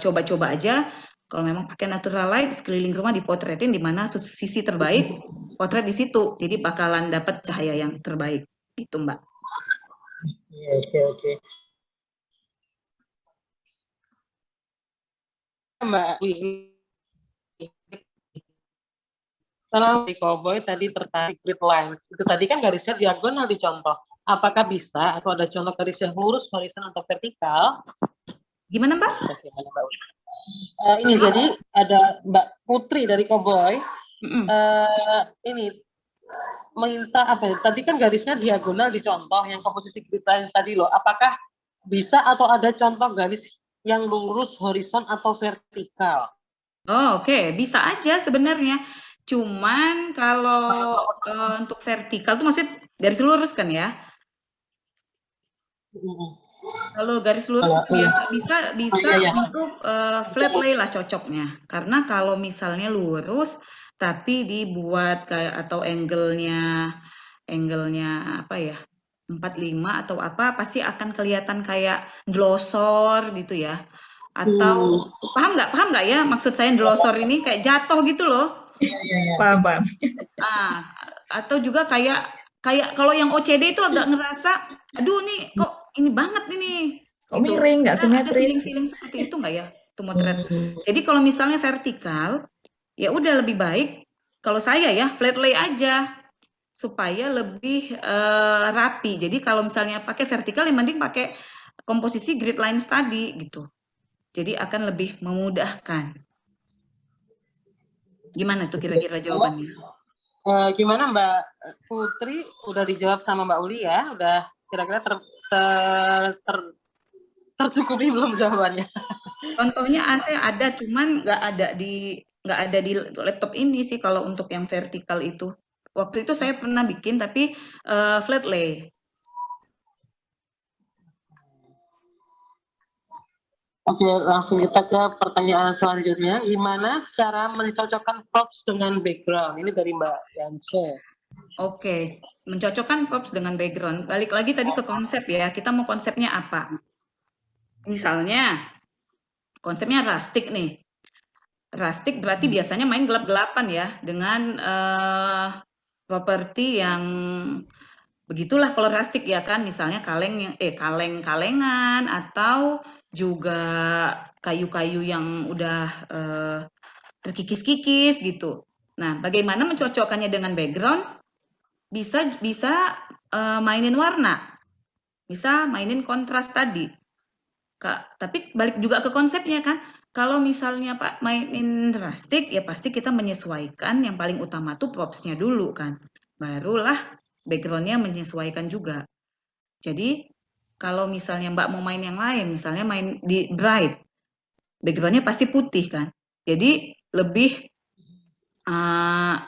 coba-coba aja. Kalau memang pakai natural light sekeliling rumah dipotretin di mana sisi terbaik, potret di situ. Jadi bakalan dapat cahaya yang terbaik. Gitu, Mbak. Oke. Mbak kalau di cowboy tadi tertarik grid lines, itu tadi kan garisnya diagonal dicontoh. Apakah bisa atau ada contoh garis yang lurus, horizontal atau vertikal? Gimana, Mbak? Ini jadi ada Mbak Putri dari cowboy. Ini minta apa ya? Tadi kan garisnya diagonal dicontoh yang komposisi grid lines tadi loh. Apakah bisa atau ada contoh garis yang lurus, horizon atau vertikal? Oh, oke. Bisa aja sebenarnya. Cuman kalau untuk vertikal tuh maksudnya garis lurus kan ya? Kalau garis lurus bisa untuk flat lay lah cocoknya. Karena kalau misalnya lurus tapi dibuat kayak atau angle-nya apa ya? 45 atau apa pasti akan kelihatan kayak glosor gitu ya. Atau paham nggak ya maksud saya glosor ini kayak jatuh gitu loh. Paham. Atau juga kayak kalau yang OCD itu agak ngerasa, aduh nih kok ini banget ini. Kok miring, nggak simetris. Ada feeling seperti itu nggak ya? Itu motret. Jadi kalau misalnya vertikal, ya udah lebih baik. Kalau saya ya flat lay aja supaya lebih rapi. Jadi kalau misalnya pakai vertikal, yang penting pakai komposisi grid lines tadi gitu. Jadi akan lebih memudahkan. Gimana tuh kira-kira jawabannya? Gimana Mbak Putri? Udah dijawab sama Mbak Uli ya? Udah kira-kira tercukupi belum jawabannya? Contohnya saya ada, cuman nggak ada di laptop ini sih kalau untuk yang vertikal itu. Waktu itu saya pernah bikin tapi flat lay. Oke, langsung kita ke pertanyaan selanjutnya. Gimana cara mencocokkan props dengan background? Ini dari Mbak Yance. Oke, mencocokkan props dengan background. Balik lagi tadi ke konsep ya. Kita mau konsepnya apa? Misalnya, konsepnya rustic nih. Rustic berarti biasanya main gelap-gelapan ya, dengan properti yang begitulah kalau rustic ya kan, misalnya kaleng-kalengan atau juga kayu-kayu yang udah terkikis-kikis gitu. Nah, bagaimana mencocokkannya dengan background? Bisa mainin warna, bisa mainin kontras tadi. Tapi balik juga ke konsepnya kan. Kalau misalnya Pak mainin drastik, ya pasti kita menyesuaikan yang paling utama tuh propsnya dulu kan. Barulah backgroundnya menyesuaikan juga. Jadi kalau misalnya Mbak mau main yang lain, misalnya main di bright, backgroundnya pasti putih kan. Jadi lebih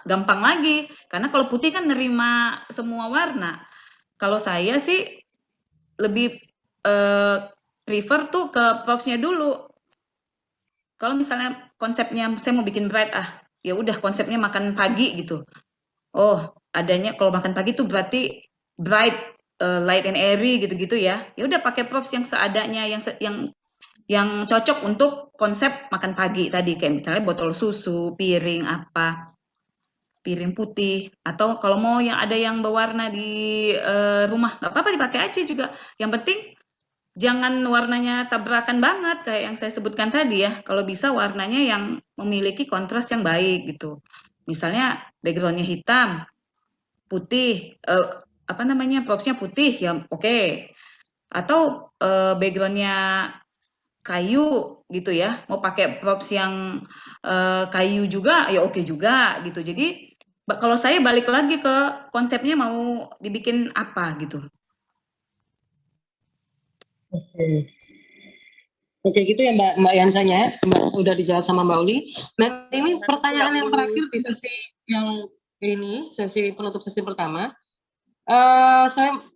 gampang lagi, karena kalau putih kan nerima semua warna. Kalau saya sih lebih prefer tuh ke propsnya dulu. Kalau misalnya konsepnya saya mau bikin bright, ya udah konsepnya makan pagi gitu. Oh, adanya kalau makan pagi tuh berarti bright, light and airy gitu-gitu ya. Ya udah pakai props yang seadanya, yang cocok untuk konsep makan pagi tadi, kayak misalnya botol susu, piring apa, piring putih, atau kalau mau yang ada yang berwarna di rumah, nggak apa-apa dipakai aja juga. Yang penting jangan warnanya tabrakan banget kayak yang saya sebutkan tadi ya. Kalau bisa warnanya yang memiliki kontras yang baik gitu. Misalnya backgroundnya hitam, putih, propsnya putih ya oke. atau backgroundnya kayu gitu ya, mau pakai props yang kayu juga ya oke juga gitu. Jadi kalau saya balik lagi ke konsepnya mau dibikin apa gitu. Oke. Oke gitu ya Mbak Yansanya, udah dijawab sama Mbak Uli. Nah ini pertanyaan yang terakhir di sesi yang ini, sesi penutup sesi pertama.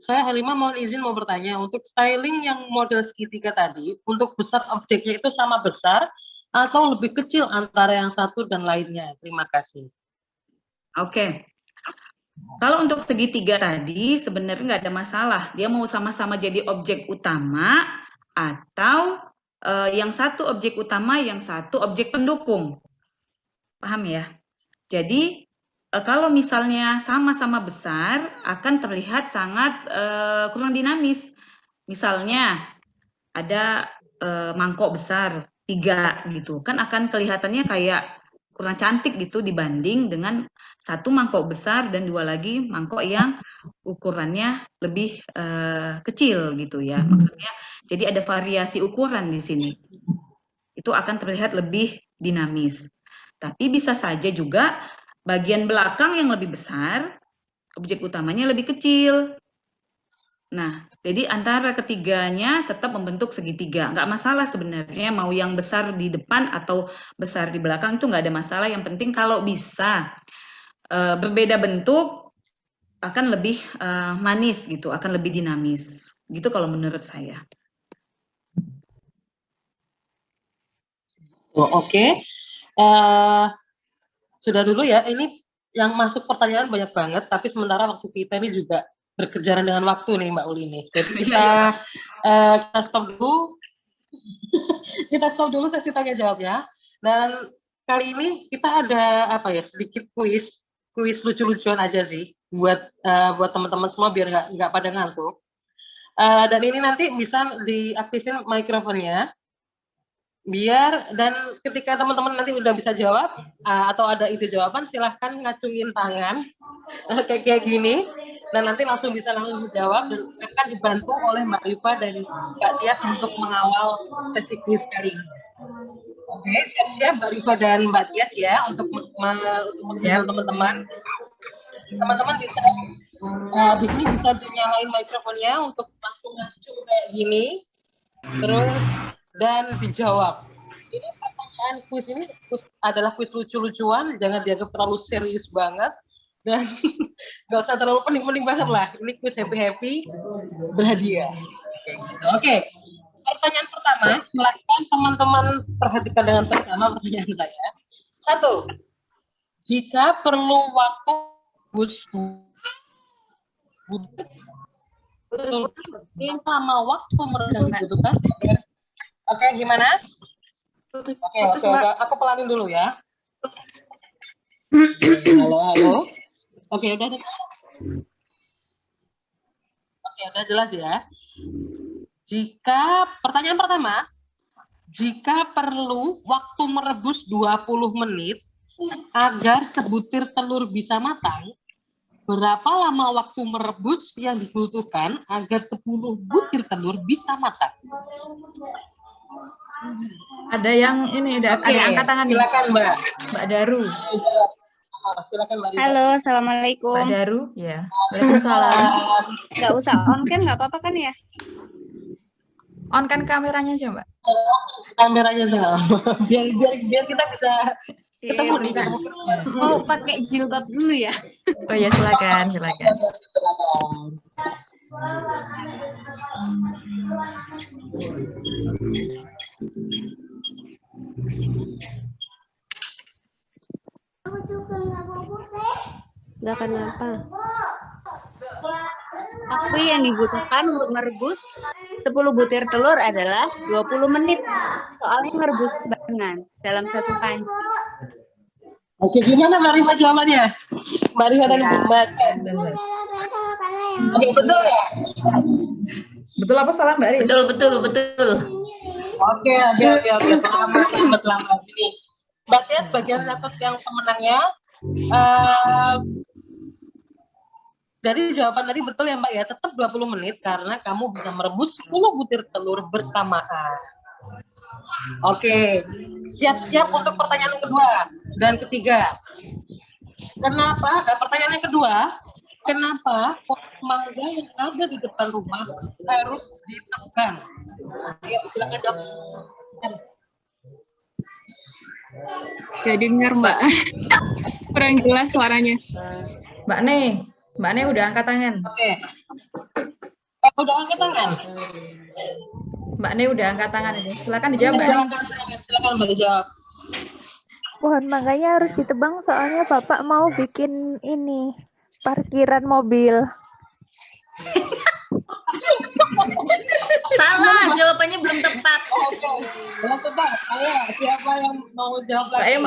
Saya Halima mohon izin mau bertanya, untuk styling yang model segitiga tadi, untuk besar objeknya itu sama besar atau lebih kecil antara yang satu dan lainnya? Terima kasih. Oke. Kalau untuk segitiga tadi sebenarnya nggak ada masalah. Dia mau sama-sama jadi objek utama atau yang satu objek utama, yang satu objek pendukung. Paham ya? Jadi kalau misalnya sama-sama besar akan terlihat sangat kurang dinamis. Misalnya ada mangkok besar 3 gitu, kan akan kelihatannya kayak kurang cantik gitu dibanding dengan satu mangkok besar dan 2 lagi mangkok yang ukurannya lebih kecil gitu ya. Maksudnya jadi ada variasi ukuran di sini. Itu akan terlihat lebih dinamis. Tapi bisa saja juga bagian belakang yang lebih besar, objek utamanya lebih kecil. Nah, jadi antara ketiganya tetap membentuk segitiga. Nggak masalah sebenarnya mau yang besar di depan atau besar di belakang itu nggak ada masalah. Yang penting kalau bisa berbeda bentuk akan lebih manis gitu, akan lebih dinamis. Gitu kalau menurut saya. Oh, oke. Sudah dulu ya, ini yang masuk pertanyaan banyak banget, tapi sementara waktu kita ini juga berkejaran dengan waktu nih Mbak Uli nih. Jadi kita stop dulu, kita stop dulu sesi tanya jawab ya. Dan kali ini kita ada apa ya, sedikit kuis lucu-lucuan aja sih buat teman-teman semua biar nggak pada ngantuk. Dan ini nanti bisa diaktifin mikrofonnya. Biar dan ketika teman-teman nanti udah bisa jawab atau ada ide jawaban, silahkan ngacungin tangan kayak gini dan nanti langsung dijawab dan akan dibantu oleh Mbak Rifa dan Mbak Tias untuk mengawal sesi kuis kali ini. Oke, siap-siap Mbak Rifa dan Mbak Tias ya untuk mengenal teman-teman. Teman-teman bisa di sini bisa dinyalain mikrofonnya untuk langsung ngacung kayak gini. Terus dan dijawab. Ini pertanyaan kuis ini adalah kuis lucu-lucuan, jangan dianggap terlalu serius banget dan nggak usah terlalu pening-pening banget lah. Ini kuis happy-happy berhadiah. Oke. Pertanyaan pertama, silahkan teman-teman perhatikan dengan seksama pertanyaan saya. 1. Jika perlu waktu lama waktu membutuhkan. Oke, gimana? Oke, aku pelanin dulu ya. Halo. Oke, udah jelas ya. Pertanyaan pertama, jika perlu waktu merebus 20 menit agar sebutir telur bisa matang, berapa lama waktu merebus yang dibutuhkan agar 10 butir telur bisa matang? Ada yang ini, ada yang angkat tangan. Silakan Mbak. Mbak Daru. Silakan Mbak Rita. Halo, assalamualaikum. Mbak Daru, ya. Waalaikumsalam. Nggak usah on cam, nggak apa-apa kan ya? On kan kameranya aja, Mbak. Kameranya enggak. biar kita bisa ketemu nih. Mau pakai jilbab dulu ya? Oh ya, silakan. Nggak kenapa. Waktu yang dibutuhkan untuk merebus 10 butir telur adalah 20 menit. Soalnya merebus barengan dalam satu panci. Oke, gimana Mbak Rifa jawabannya? Mbak Rifa dan Mbak. Oke, betul ya? Betul apa salah Mbak Rifa? Betul. Oke. Selamat. Ini Mbak Tias bagian dapat yang pemenangnya. Jadi jawaban tadi betul ya Mbak ya, tetap 20 menit karena kamu bisa merebus 10 butir telur bersamaan. Oke, siap-siap untuk pertanyaan kedua dan ketiga. Kenapa? Pertanyaan yang kedua, kenapa pohon mangga yang ada di depan rumah harus ditebang? Ayo silakan jawab. Gak dengar Mbak. Kurang jelas suaranya. Mbak Ne udah angkat tangan. Oke. Udah angkat tangan. Mbak Ne udah angkat tangan ini. Silakan dijawab Mbak Ne. Silakan Mbak dijawab. Pohon mangganya harus ditebang soalnya Bapak mau bikin ini parkiran mobil. Salah, jawabannya belum tepat. Oke. Belum tepat. Ayo, siapa yang mau jawab lagi?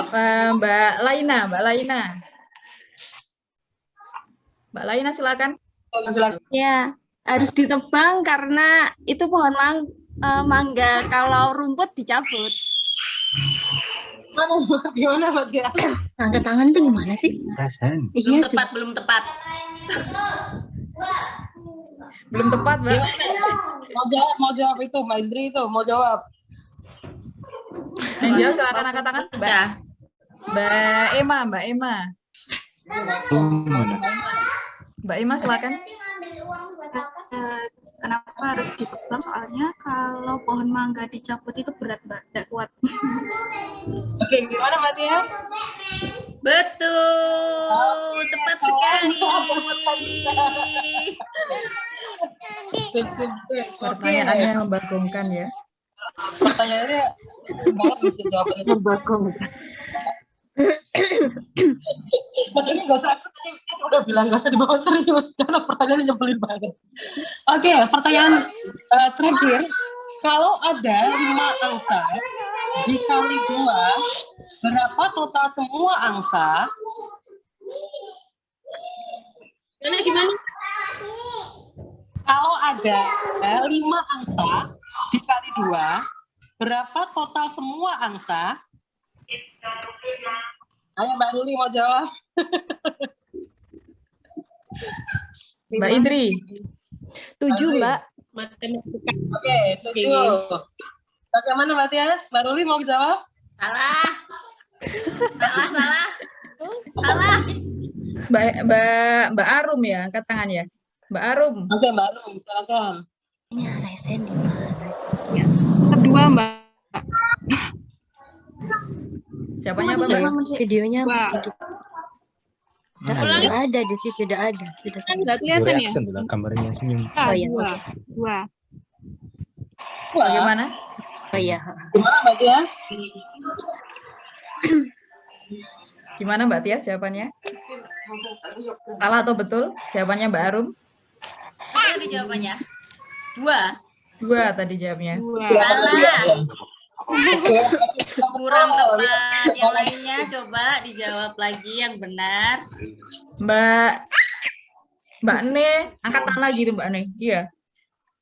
Mbak Laina silakan. Silakan. Ya, harus ditebang karena itu pohon mangga. Kalau rumput dicabut. Gimana Mbak Gia? Angkat tangan tuh gimana sih? Perasaan. Belum tepat, belum tepat. Belum tepat, Mbak. Mau jawab itu Mbak Indri itu mau jawab. Yang jawab silakan angkat tangan. Mbak Emma. Mbak Emma silakan. Kenapa harus ditebang? Soalnya kalau pohon mangga dicabut itu berat, Mbak. Tidak kuat. Oke, gimana Mbak Tia? Betul, tepat sekali. Pertanyaannya membagongkan ya. Pertanyaannya banget bisa jawabannya. Membagongkan. Makanya nggak usah, aku tadi kan udah bilang nggak usah dibawa serius karena pertanyaannya nyebelin banget. Oke, pertanyaan terakhir, kalau ada 5 angsa dikali 2, berapa total semua angsa? Gimana? Kalau ada 5 angsa dikali 2, berapa total semua angsa? Ayo Mbak Ruli mau jawab. Mbak Indri. 7, Mbak. Oke, 7. Bagaimana Mbak Tias? Mbak Ruli mau jawab? Salah. Salah. Mbak Arum ya, angkat tangan ya. Mbak Arum. Oke, Mbak Arum, silakan. Ini ASN di mana? Kedua, Mbak. Siapanya Mbak? Videonya Mbak. tidak ada di situ, tidak ada. Sudah. Nggak kelihatan ya? Reaction tuh gambarnya senyum. Oh ya, Dua. oke. Dua. Bagaimana? Oh ya. Gimana Mbak Tias? Gimana Mbak Tias jawabannya? Salah atau betul? Jawabannya Mbak Arum? Apa tadi jawabannya? 2. 2 tadi jawabnya. Dua. Salah. Kurang tepat. Yang lainnya coba dijawab lagi yang benar. Mbak Ne, angkat tangan lagi tuh Mbak Ne. Iya.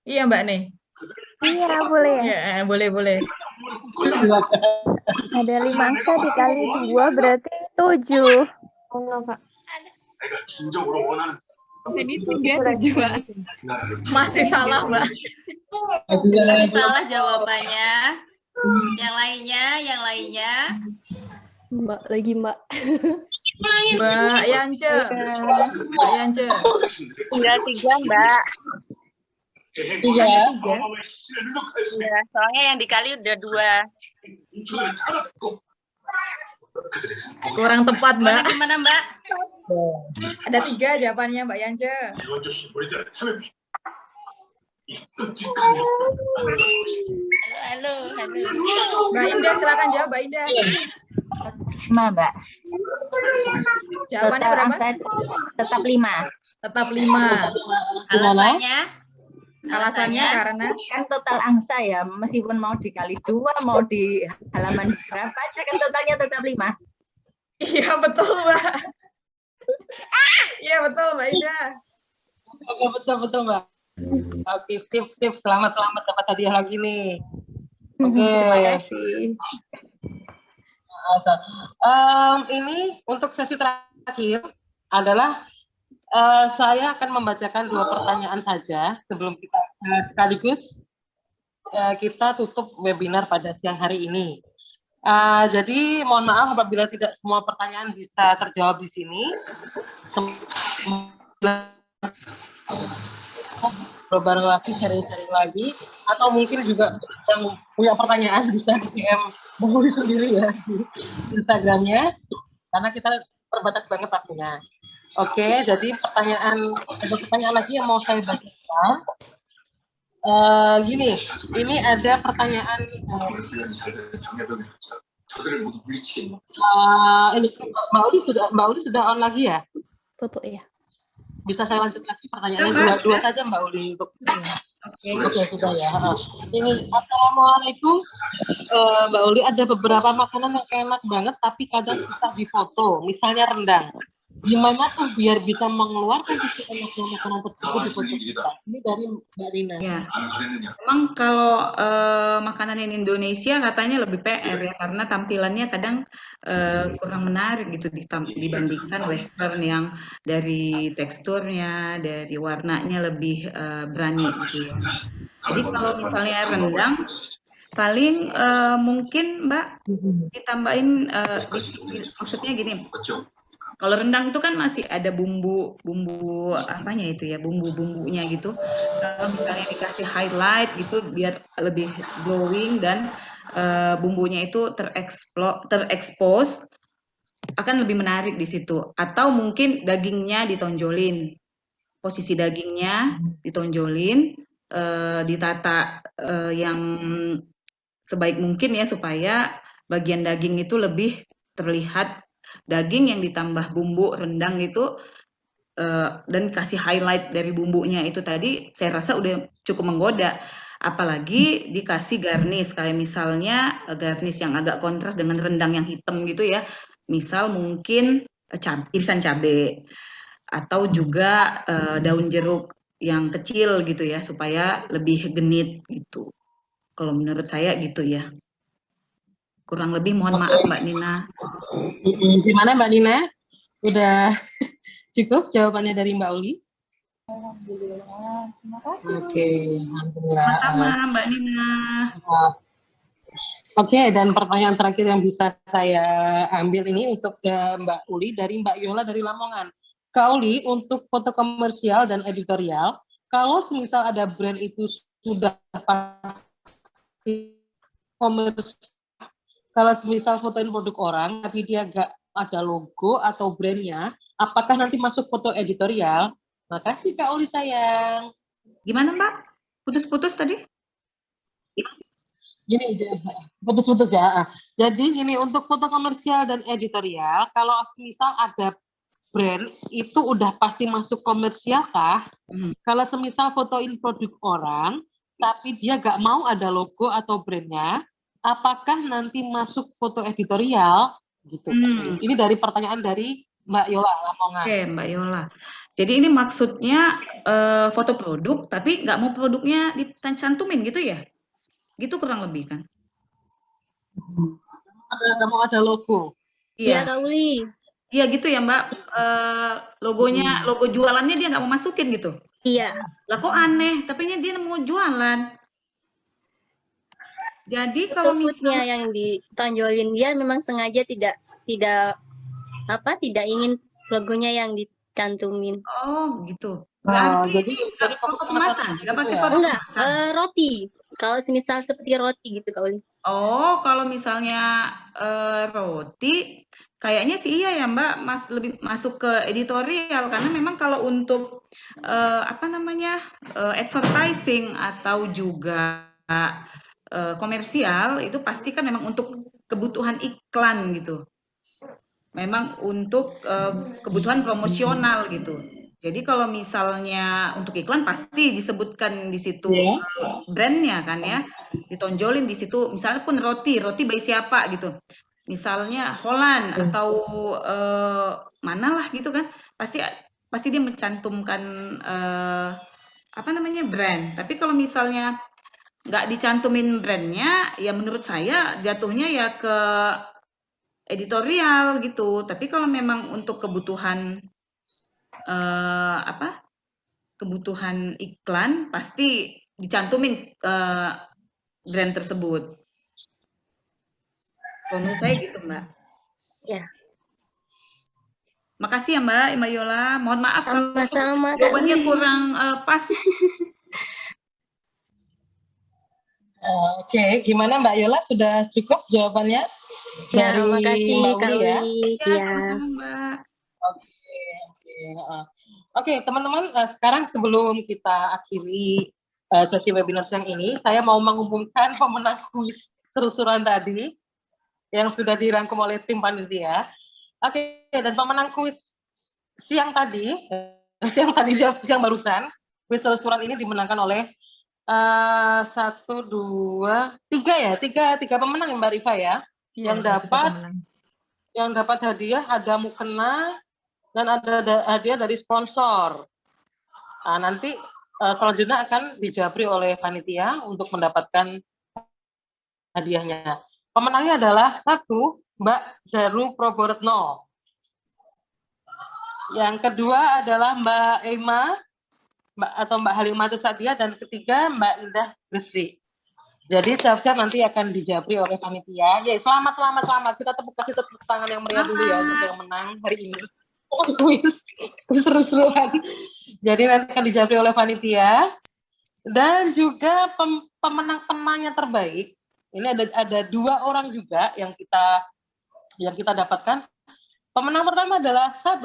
Iya Mbak Ne. Iya, boleh ya. Iya, boleh. Ada 5 angsa dikali 2 berarti 7. Jadi sudah dua. Masih salah Mbak. Masih salah jawabannya. Yang lainnya. Mbak lagi, Mbak. Mbak Yance. Tinggal 3, Mbak. 3. Ya, soalnya yang dikali udah 2. Kurang tepat Mbak. Gimana Mbak? Ada 3 jawabannya Mbak Yance. Halo. Mbak Indah silakan jawab Mbak Indah. Mbak. Jawabannya berapa? Tetap 5. Tetap 5. Alasannya karena Kan total angsa ya, meskipun mau dikali 2, mau di halaman berapa aja kan totalnya tetap 5. iya betul Mbak. Iya betul Mbak Indah. Oke, betul Mbak. Oke, sip. Selamat dapat hadiah lagi nih. Oke. Terima kasih. Ini untuk sesi terakhir adalah Saya akan membacakan 2 pertanyaan saja sebelum kita sekaligus kita tutup webinar pada siang hari ini. Jadi mohon maaf apabila tidak semua pertanyaan bisa terjawab di sini. Bareng lagi, sharing-sharing lagi, atau mungkin juga yang punya pertanyaan bisa DM Bang sendiri ya di Instagramnya, karena kita terbatas banget waktunya. Oke, jadi ada pertanyaan lagi yang mau saya bacakan. Gini, ini ada pertanyaan ini Mbak Uli sudah on lagi ya? Tutup ya. Bisa saya lanjut lagi pertanyaannya dua saja Mbak Uli untuk Oke, sudah ya. Ini assalamualaikum Mbak Uli, ada beberapa makanan yang enak banget tapi kadang susah difoto, misalnya rendang. Gimana tuh biar bisa mengeluarkan sisi enaknya makanan tersebut di foto kita? Ini dari Mbak Rina. Ya, memang kalau makanan Indonesia katanya lebih PR ya, karena tampilannya kadang kurang menarik gitu dibandingkan Western yang dari teksturnya, dari warnanya lebih berani gitu ya. Jadi kalau misalnya rendang, paling mungkin Mbak ditambahin, maksudnya gini. Kalau rendang itu kan masih ada bumbu apanya itu ya, bumbunya gitu. Kalau misalnya dikasih highlight gitu biar lebih glowing dan bumbunya itu terekspos akan lebih menarik di situ. Atau mungkin dagingnya ditonjolin, posisi dagingnya ditonjolin, ditata yang sebaik mungkin ya supaya bagian daging itu lebih terlihat. Daging yang ditambah bumbu rendang itu dan kasih highlight dari bumbunya itu tadi, saya rasa udah cukup menggoda. Apalagi dikasih garnish, kayak misalnya garnish yang agak kontras dengan rendang yang hitam gitu ya. Misal mungkin irisan cabai atau juga daun jeruk yang kecil gitu ya, supaya lebih genit gitu. Kalau menurut saya gitu ya. Kurang lebih mohon maaf Mbak Nina. Gimana Mbak Nina? Udah cukup jawabannya dari Mbak Uli? Alhamdulillah. Terima kasih. Oke, alhamdulillah. Sama Mbak Nina. Oke, dan pertanyaan terakhir yang bisa saya ambil ini untuk Mbak Uli dari Mbak Yola dari Lamongan. Kak Uli, untuk foto komersial dan editorial, kalau semisal ada brand itu sudah pasti komersial, kalau semisal fotoin produk orang, tapi dia nggak ada logo atau brandnya, apakah nanti masuk foto editorial? Makasih Kak Uli sayang. Gimana Mbak? Putus-putus tadi? Gini, putus-putus ya. Jadi gini, untuk foto komersial dan editorial, kalau semisal ada brand, itu udah pasti masuk komersial kah? Kalau semisal fotoin produk orang, tapi dia nggak mau ada logo atau brandnya, apakah nanti masuk foto editorial gitu? Ini dari pertanyaan dari Mbak Yola Lamongan. Oke, Mbak Yola. Jadi ini maksudnya foto produk, tapi nggak mau produknya dicantumin gitu ya? Gitu kurang lebih kan? Nggak mau ada logo. Iya, Kak Uli. Iya gitu ya Mbak. Logonya, logo jualannya dia nggak mau masukin gitu? Iya. Lah kok aneh? Tapi dia mau jualan. Jadi kalau misalnya yang ditonjolin dia memang sengaja tidak ingin logonya yang dicantumin. Oh, gitu. Berarti jadi foto kemasan, nggak pakai foto enggak, kemasan. roti. Kalau semisal seperti roti gitu Kak Uli. Oh, kalau misalnya roti, kayaknya sih iya ya Mbak, lebih masuk ke editorial karena memang kalau untuk advertising atau juga komersial itu pasti kan memang untuk kebutuhan iklan gitu. Memang untuk kebutuhan promosional gitu. Jadi kalau misalnya untuk iklan pasti disebutkan di situ brandnya kan ya, ditonjolin di situ. Misalnya pun roti by siapa gitu. Misalnya Holland atau manalah gitu kan, pasti dia mencantumkan brand. Tapi kalau misalnya nggak dicantumin brandnya, ya menurut saya jatuhnya ya ke editorial gitu. Tapi kalau memang untuk kebutuhan apa kebutuhan iklan, pasti dicantumin brand tersebut. Kalau menurut saya gitu, Mbak. Ya. Makasih ya Mbak Yola. Mohon maaf kalau Sama-sama, Kak jawabannya Uli. kurang pas. Oke, gimana Mbak Yola? Sudah cukup jawabannya Ya, dari makasih Mbak Kak Uli ya? Uli. Ya, Ya. sama-sama Mbak. Oke, teman-teman, sekarang sebelum kita akhiri sesi webinar siang ini, saya mau mengumumkan pemenang kuis seru-seruan tadi yang sudah dirangkum oleh tim panitia. Oke, dan pemenang kuis siang barusan, kuis seru-seruan ini dimenangkan oleh tiga pemenang ya Mbak Rifa ya, Iya, yang dapat hadiah, ada mukena dan ada hadiah dari sponsor. Nah, nanti selanjutnya akan dijabri oleh panitia untuk mendapatkan hadiahnya. Pemenangnya adalah satu Mbak Jaru Proboretno. Yang kedua adalah Mbak Ema atau Mbak Halimatu Sadia, dan ketiga Mbak Indah Gresik. Jadi siap-siap nanti akan dijabri oleh panitia. Ya, selamat. Kita kasih tepuk tangan yang meriah dulu ya untuk yang menang hari ini. Kuis seru-seruan. Jadi nanti akan dijabri oleh panitia. Dan juga pemenang-pemenang yang terbaik. Ini ada 2 orang juga yang kita dapatkan. Pemenang pertama adalah 1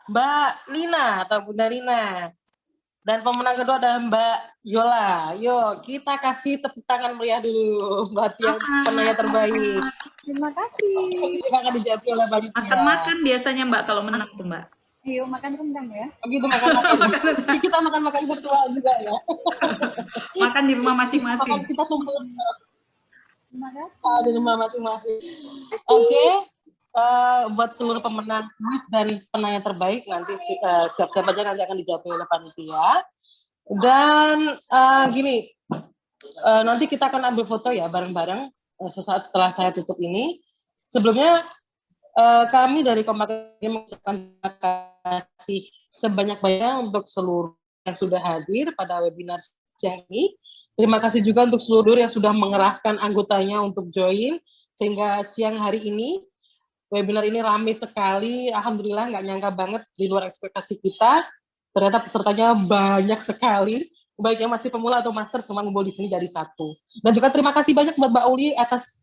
Mbak Nina atau Bunda Nina. Dan pemenang kedua adalah Mbak Yola. Yuk, kita kasih tepuk tangan meriah dulu buat yang pemenangnya terbaik. Terima kasih. Kita akan dijabri oleh panitia. Makan-makan biasanya Mbak kalau menang tuh Mbak. Ayo makan rendang ya. Begitu makan-makan. Kita makan-makan virtual juga ya. Makan di rumah masing-masing. Makan kita kumpul Terima kasih. di rumah masing-masing. Oke. Buat seluruh pemenang kuis dan penanya terbaik nanti siap-siap aja nanti akan dijawab oleh panitia. Dan gini, nanti kita akan ambil foto ya bareng-bareng sesaat setelah saya tutup ini. Sebelumnya kami dari Kompak mengucapkan terima kasih sebanyak-banyaknya untuk seluruh yang sudah hadir pada webinar siang ini. Terima kasih juga untuk seluruh yang sudah mengerahkan anggotanya untuk join sehingga siang hari ini webinar ini ramai sekali. Alhamdulillah, nggak nyangka banget, di luar ekspektasi kita. Ternyata pesertanya banyak sekali. Baik yang masih pemula atau master, semua ngumpul di sini jadi satu. Dan juga terima kasih banyak buat Mbak Uli atas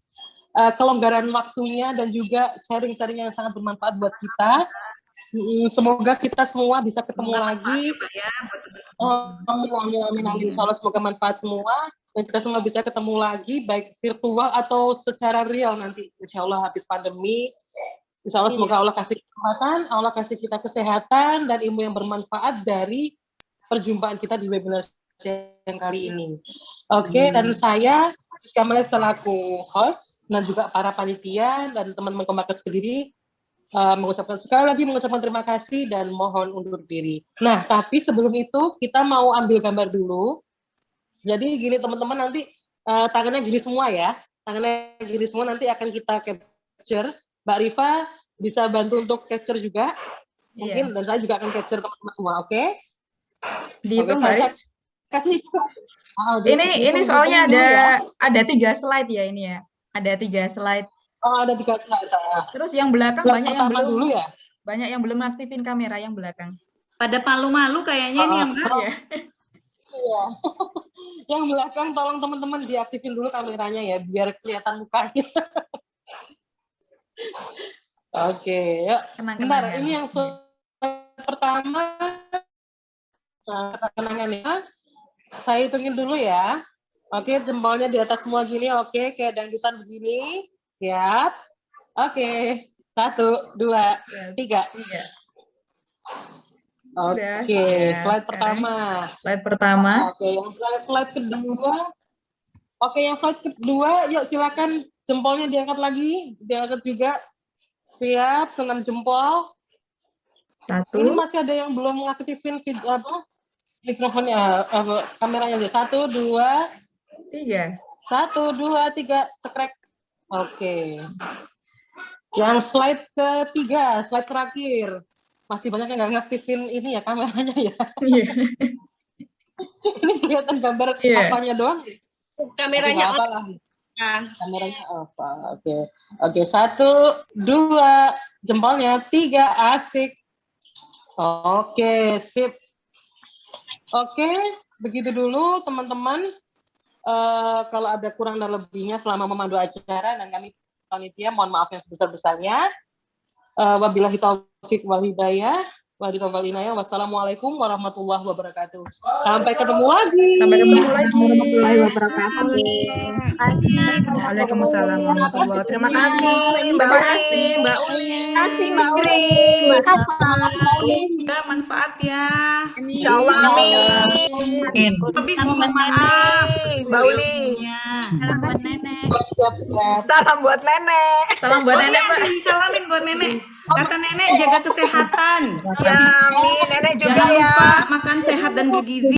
kelonggaran waktunya dan juga sharing-sharing yang sangat bermanfaat buat kita. Semoga kita semua bisa ketemu lagi. Amin. Insya Allah semoga manfaat semua. Dan kita semua bisa ketemu lagi, baik virtual atau secara real nanti. Insya Allah habis pandemi. Insya Allah semoga Allah kasih kesempatan, Allah kasih kita kesehatan dan ilmu yang bermanfaat dari perjumpaan kita di webinar yang kali ini. Oke, dan saya Kamala selaku host dan juga para panitia dan teman-teman Komakers sendiri sekali lagi mengucapkan terima kasih dan mohon undur diri. Nah, tapi sebelum itu kita mau ambil gambar dulu. Jadi gini teman-teman, nanti tangannya gini semua ya. Tangannya gini semua, nanti akan kita capture. Mbak Rifa bisa bantu untuk capture juga. Mungkin, dan saya juga akan capture teman-teman semua, oke? Dihitung Mbak Riz. Kasih. Ini soalnya ada 3 slide ya ini ya. Ada 3 slide. Oh, ada 3 slide. Terus yang belakang banyak yang belum dulu ya? Banyak yang belum aktifin kamera yang belakang. Pada malu-malu kayaknya ini yang Mbak ya. Iya. Yang belakang tolong teman-teman diaktifin dulu kameranya ya biar kelihatan muka kita. Oke, yuk. Bentar, ini yang pertama kenangannya. Saya hitungin dulu ya. Oke, jempolnya di atas semua gini, oke, kayak dangdutan begini. Siap. Oke. 1, 2, 3. Oke, slide pertama. Slide pertama. Oke, yang slide kedua. Oke, yang slide kedua, yuk silakan jempolnya diangkat lagi, diangkat juga. Siap, 6 jempol. 1. Ini masih ada yang belum mengaktifin mikrofonnya, kameranya aja. 1, 2, 3. 1, 2, 3, cekrek. Oke. Yang slide ketiga, slide terakhir. masih banyak yang nggak ngaktifin ini ya kameranya ya. Iya. Ini kelihatan gambar Iya. apanya doang. Kameranya Apa lah. Kameranya apa? Oke. Oke, 1, 2, jempolnya 3, asik. Oke, sip. Oke, begitu dulu teman-teman. Kalau ada kurang dan lebihnya selama memandu acara dan kami panitia, mohon maaf yang sebesar-besarnya. Wabillahi taufiq wal hidayah. Wassalamualaikum warahmatullahi wabarakatuh. Sampai ketemu lagi. Sampai ketemu lagi. warahmatullahi wabarakatuh. Waalaikumsalam warahmatullahi wabarakatuh. Terima kasih Mbak Terima Uli. kasih Mbak Uli. Terima kasih Mbak Uli. Ya, manfaat ya. Insya Allah amin. Lebih mohon maaf. Mbak Uli. Salam buat nenek. Siap-siap. Salam buat nenek. Salam buat Oh nenek, iya, Mbak. disalamin buat nenek. Kata nenek jaga kesehatan. Ya, amin. Nenek juga Jangan ya. lupa makan sehat dan bergizi.